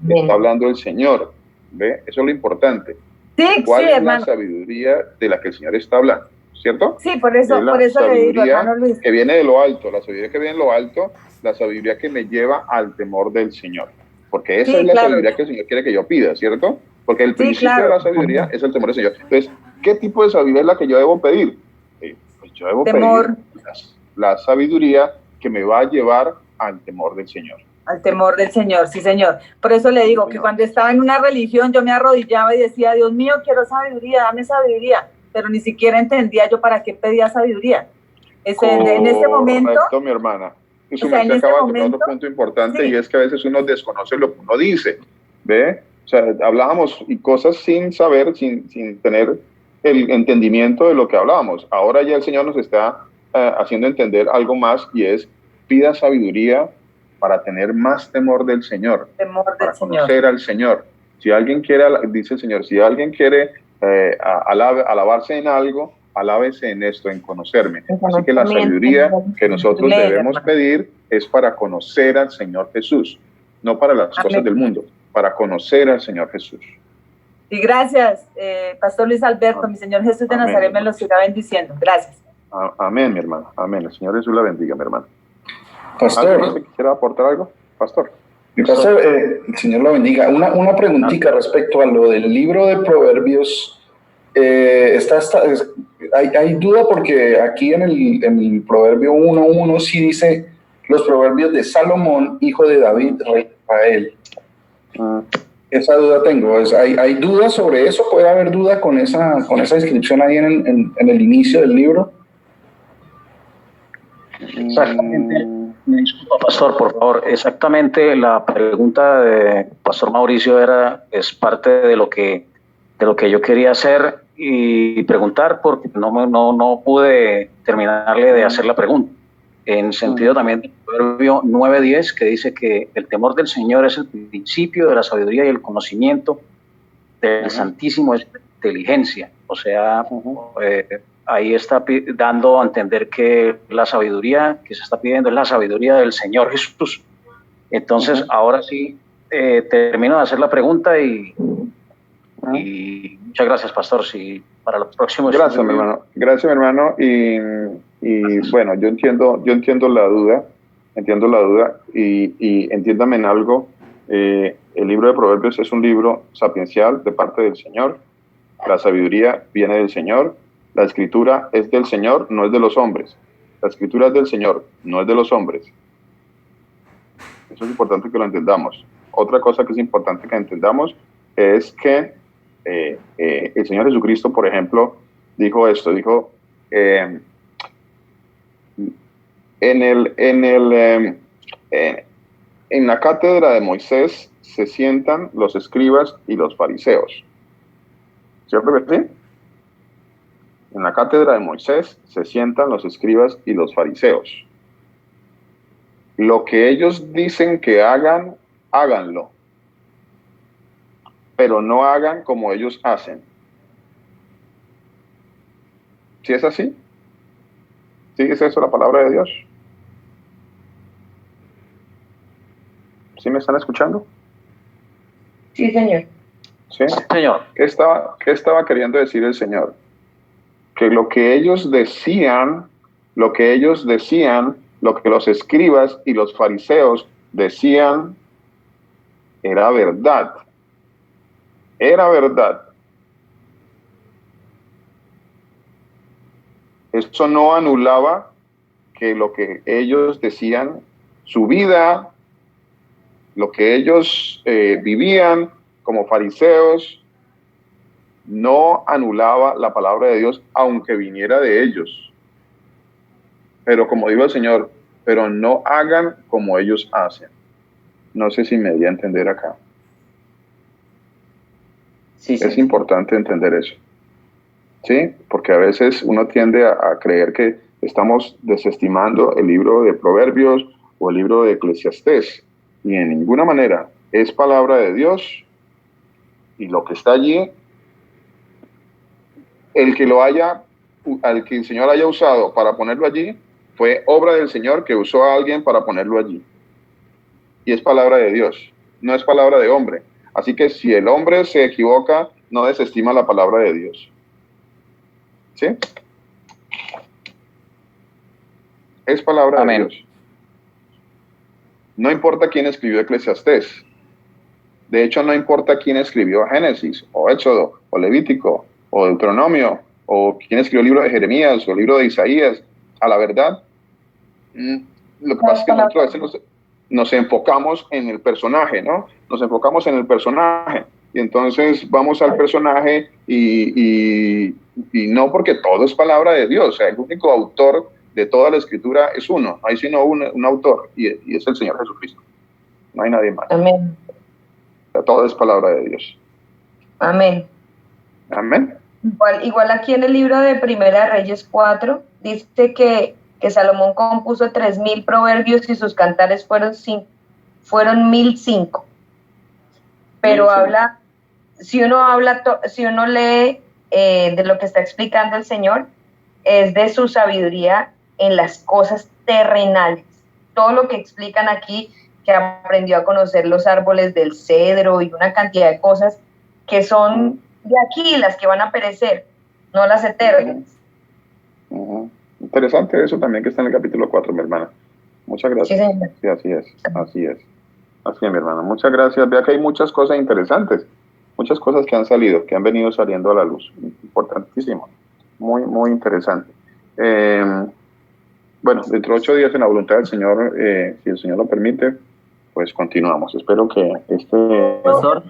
S1: está hablando el Señor. ¿Ve? Eso es lo importante.
S5: Sí,
S1: ¿Cuál es
S5: hermano.
S1: la sabiduría de la que el Señor está hablando? ¿Cierto?
S5: Sí, por eso le digo, hermano Luis.
S1: Que viene de lo alto, la sabiduría que viene de lo alto, la sabiduría que me lleva al temor del Señor. Porque esa es la sabiduría que el Señor quiere que yo pida, ¿cierto? Porque el principio de la sabiduría es el temor del Señor. Entonces, ¿qué tipo de sabiduría es la que yo debo pedir? Pues yo debo pedir la sabiduría que me va a llevar al temor del Señor.
S5: Al temor del Señor, sí, Señor. Por eso le digo que cuando estaba en una religión yo me arrodillaba y decía, Dios mío, quiero sabiduría, dame sabiduría. Pero ni siquiera entendía yo para qué pedía sabiduría. En ese momento...
S1: Correcto, mi hermana. Eso me acaba de tocar otro punto importante, y es que a veces uno desconoce lo que uno dice. ¿Ve? O sea, hablábamos y cosas sin saber, sin tener el entendimiento de lo que hablábamos. Ahora ya el Señor nos está haciendo entender algo más, y es: pida sabiduría para tener más temor del Señor, para conocer al Señor. Si alguien quiere, dice el Señor, si alguien quiere alabarse en algo, alábese en esto, en conocerme. Así que la sabiduría que nosotros debemos pedir es para conocer al Señor Jesús, no para las cosas del mundo, para conocer al Señor Jesús.
S5: Y gracias, Pastor Luis Alberto, mi Señor Jesús de Nazaret me lo siga bendiciendo. Gracias.
S1: Amén, mi hermano. Amén. El Señor Jesús la bendiga, mi hermano.
S13: Pastor.
S1: ¿Quisiera aportar algo? Pastor.
S13: Mi pastor, el Señor lo bendiga. Una preguntita respecto a lo del libro de Proverbios. Hay duda porque aquí en el Proverbio 1:1 sí dice los proverbios de Salomón, hijo de David, rey de Israel. Esa duda tengo. ¿Hay dudas sobre eso? ¿Puede haber duda con esa inscripción ahí en el inicio del libro?
S6: Exactamente. Me disculpa, pastor, por favor. Exactamente, la pregunta de Pastor Mauricio es parte de lo que yo quería hacer y preguntar, porque no pude terminarle de hacer la pregunta. En sentido también del Proverbio 9:10, que dice que el temor del Señor es el principio de la sabiduría y el conocimiento del Santísimo es la inteligencia. O sea, ahí está dando a entender que la sabiduría que se está pidiendo es la sabiduría del Señor Jesús. Entonces, ahora sí, termino de hacer la pregunta y muchas gracias, pastor. Sí, para los próximos.
S1: Gracias, mi hermano. Gracias, mi hermano. Y bueno, yo entiendo la duda, y entiéndame en algo. El libro de Proverbios es un libro sapiencial de parte del Señor. La sabiduría viene del Señor. La escritura es del Señor, no es de los hombres. La escritura es del Señor, no es de los hombres. Eso es importante que lo entendamos. Otra cosa que es importante que entendamos es que el Señor Jesucristo, por ejemplo, dijo esto, en la cátedra de Moisés se sientan los escribas y los fariseos. ¿Cierto que sí? En la cátedra de Moisés se sientan los escribas y los fariseos. Lo que ellos dicen que hagan, háganlo. Pero no hagan como ellos hacen. ¿Sí es así? ¿Sí es eso la palabra de Dios? ¿Sí me están escuchando?
S2: Sí, Señor.
S1: ¿Sí?
S6: Señor.
S1: ¿Qué estaba queriendo decir el Señor? Que lo que ellos decían, lo que los escribas y los fariseos decían, era verdad. Era verdad. Eso no anulaba que lo que ellos decían, su vida, lo que ellos vivían como fariseos, no anulaba la palabra de Dios, aunque viniera de ellos. Pero como dijo el Señor, pero no hagan como ellos hacen. No sé si me di a entender acá.
S12: Sí.
S1: Es importante entender eso. ¿Sí? Porque a veces uno tiende a creer que estamos desestimando el libro de Proverbios o el libro de Eclesiastés. Y en ninguna manera es palabra de Dios. Y lo que está allí, al que el Señor haya usado para ponerlo allí, fue obra del Señor que usó a alguien para ponerlo allí. Y es palabra de Dios, no es palabra de hombre. Así que si el hombre se equivoca, no desestima la palabra de Dios. ¿Sí? Es palabra de Dios. No importa quién escribió Eclesiastés. De hecho, no importa quién escribió Génesis, o Éxodo, o Levítico, o Deuteronomio, o quién escribió el libro de Jeremías, o el libro de Isaías. A la verdad, lo que pasa es que nosotros a veces nos enfocamos en el personaje, ¿no? Nos enfocamos en el personaje. Y entonces vamos al personaje y no, porque todo es palabra de Dios. O sea, el único autor de toda la escritura es uno. No hay sino un autor, y es el Señor Jesucristo. No hay nadie más.
S2: Amén.
S1: O sea, todo es palabra de Dios.
S2: Amén.
S1: Amén.
S2: Igual aquí en el libro de Primera Reyes 4, dice que Salomón compuso 3.000 proverbios y sus cantares fueron 1.005. Pero si uno lee de lo que está explicando el Señor, es de su sabiduría en las cosas terrenales. Todo lo que explican aquí, que aprendió a conocer los árboles del cedro y una cantidad de cosas, que son de aquí las que van a perecer, no las eternas.
S1: Interesante eso también que está en el capítulo 4, mi hermana. Muchas gracias. Sí, así es. Así es, mi hermana. Muchas gracias. Vea que hay muchas cosas interesantes, muchas cosas que han salido, que han venido saliendo a la luz. Importantísimo. Muy, muy interesante. Bueno, dentro de 8 días, en la voluntad del Señor, si el Señor lo permite, pues continuamos. Espero que
S14: Pastor.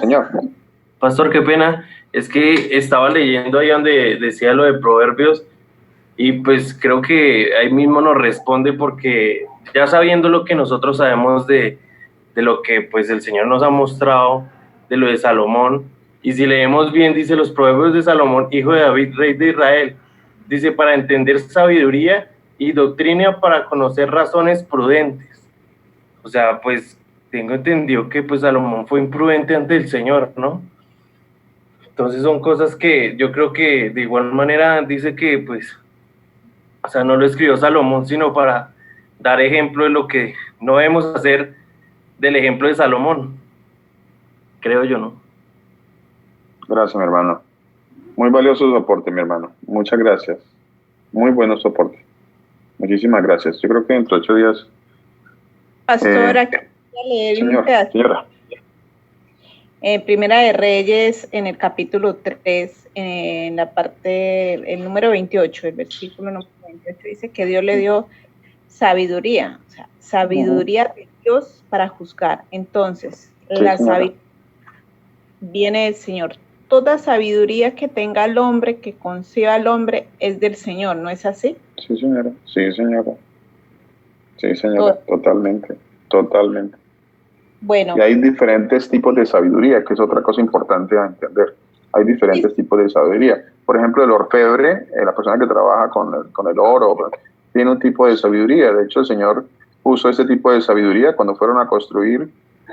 S1: Señor.
S14: Pastor, qué pena. Es que estaba leyendo ahí donde decía lo de Proverbios y pues creo que ahí mismo nos responde, porque ya sabiendo lo que nosotros sabemos de lo que pues el Señor nos ha mostrado, de lo de Salomón, y si leemos bien, dice los Proverbios de Salomón, hijo de David, rey de Israel, dice, para entender sabiduría y doctrina, para conocer razones prudentes. O sea, pues tengo entendido que pues Salomón fue imprudente ante el Señor, ¿no? Entonces son cosas que yo creo que de igual manera dice que pues, o sea, no lo escribió Salomón, sino para dar ejemplo de lo que no debemos hacer, del ejemplo de Salomón, creo yo, ¿no?
S1: Gracias, mi hermano. Muy valioso soporte, mi hermano. Muchas gracias. Muy bueno soporte. Muchísimas gracias. Yo creo que dentro de 8 días...
S15: Pastora, quería leer un pedacito.
S1: Señora.
S15: Primera de Reyes, en el capítulo 3, en la parte, el número 28, el versículo número 28, dice que Dios le dio sabiduría, o sea, sabiduría de Dios para juzgar. Entonces,
S1: Sí,
S15: la
S1: señora.
S15: sabiduría viene del Señor. Toda sabiduría que tenga el hombre, que conciba el hombre, es del Señor, ¿no es así?
S1: Sí, señora. Sí, señora. Sí, señora. Totalmente. Totalmente.
S15: Bueno.
S1: Y hay diferentes tipos de sabiduría, que es otra cosa importante a entender. Hay diferentes tipos de sabiduría. Por ejemplo, el orfebre, la persona que trabaja con el oro, tiene un tipo de sabiduría. De hecho, el Señor puso ese tipo de sabiduría cuando fueron a construir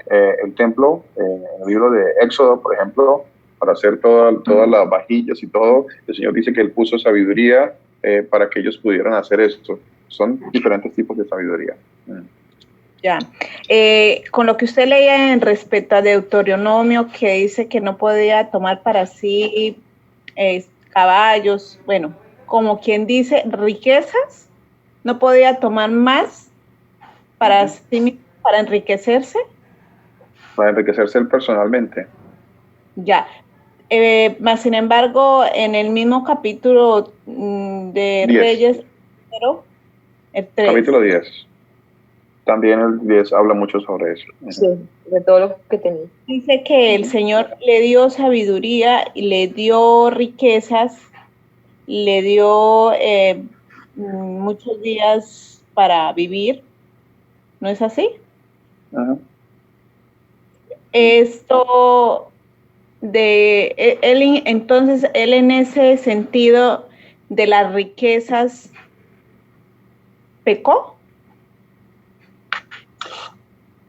S1: el templo, en el libro de Éxodo, por ejemplo, para hacer todas las vajillas y todo. El Señor dice que Él puso sabiduría para que ellos pudieran hacer esto. Son diferentes tipos de sabiduría.
S15: Ya. Con lo que usted leía en respecto a Deuteronomio, que dice que no podía tomar para sí caballos, bueno, como quien dice, riquezas, no podía tomar más para sí mismo, para enriquecerse.
S1: Para enriquecerse él personalmente.
S15: Ya. Más sin embargo, en el mismo capítulo de
S1: 10.
S15: Reyes, pero el 3.
S1: Capítulo 10. También el 10 habla mucho sobre eso.
S2: Sí, de todo lo que tenía.
S15: Dice que el Señor le dio sabiduría y le dio riquezas, le dio muchos días para vivir. ¿No es así?
S1: Ajá.
S15: Esto de él, entonces él en ese sentido de las riquezas pecó.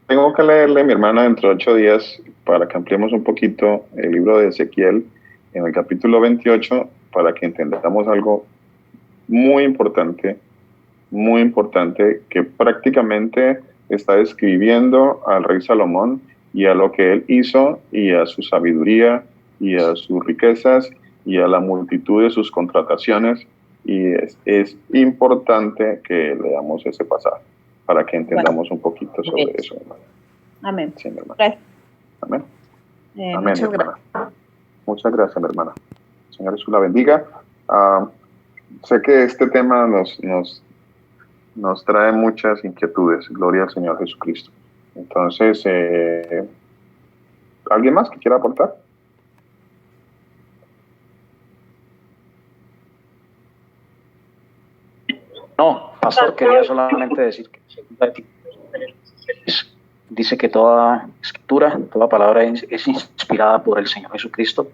S1: Tengo que leerle, mi hermana, dentro de 8 días para que ampliemos un poquito el libro de Ezequiel en el capítulo 28 para que entendamos algo muy importante que prácticamente está describiendo al rey Salomón y a lo que él hizo y a su sabiduría y a sus riquezas y a la multitud de sus contrataciones, y es importante que leamos ese pasaje para que entendamos un poquito sobre eso, hermano.
S15: Amén.
S1: Sí, mi hermana.
S15: Gracias.
S1: Amén. Amén,
S15: Muchas
S1: mi hermana.
S15: gracias.
S1: Muchas gracias, mi hermana. Señor Jesús la bendiga. Sé que este tema nos trae muchas inquietudes. Gloria al Señor Jesucristo. Entonces, ¿alguien más que quiera aportar?
S6: No, pastor, quería solamente decir que dice que toda escritura, toda palabra es inspirada por el Señor Jesucristo.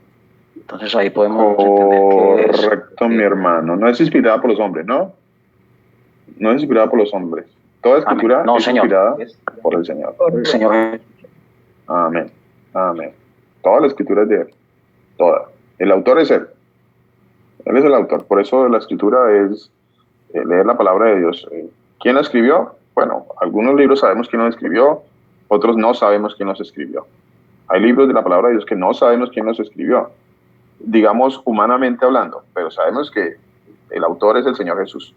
S6: Entonces ahí podemos entender que es...
S1: Correcto, mi hermano. No es inspirada por los hombres, ¿no? No es inspirada por los hombres. Toda escritura
S6: No,
S1: es
S6: Señor.
S1: inspirada por el Señor.
S6: El Señor.
S1: Amén. Amén. Toda la escritura es de Él. Toda. El autor es Él. Él es el autor. Por eso la escritura es leer la palabra de Dios. ¿Quién la escribió? Bueno, algunos libros sabemos quién los escribió, otros no sabemos quién los escribió. Hay libros de la palabra de Dios que no sabemos quién los escribió, digamos humanamente hablando, pero sabemos que el autor es el Señor Jesús.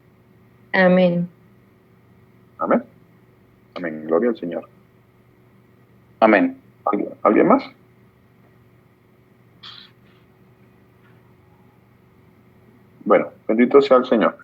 S2: Amén.
S1: Amén. Amén. Gloria al Señor.
S13: Amén.
S1: ¿Alguien más? Bueno, bendito sea el Señor.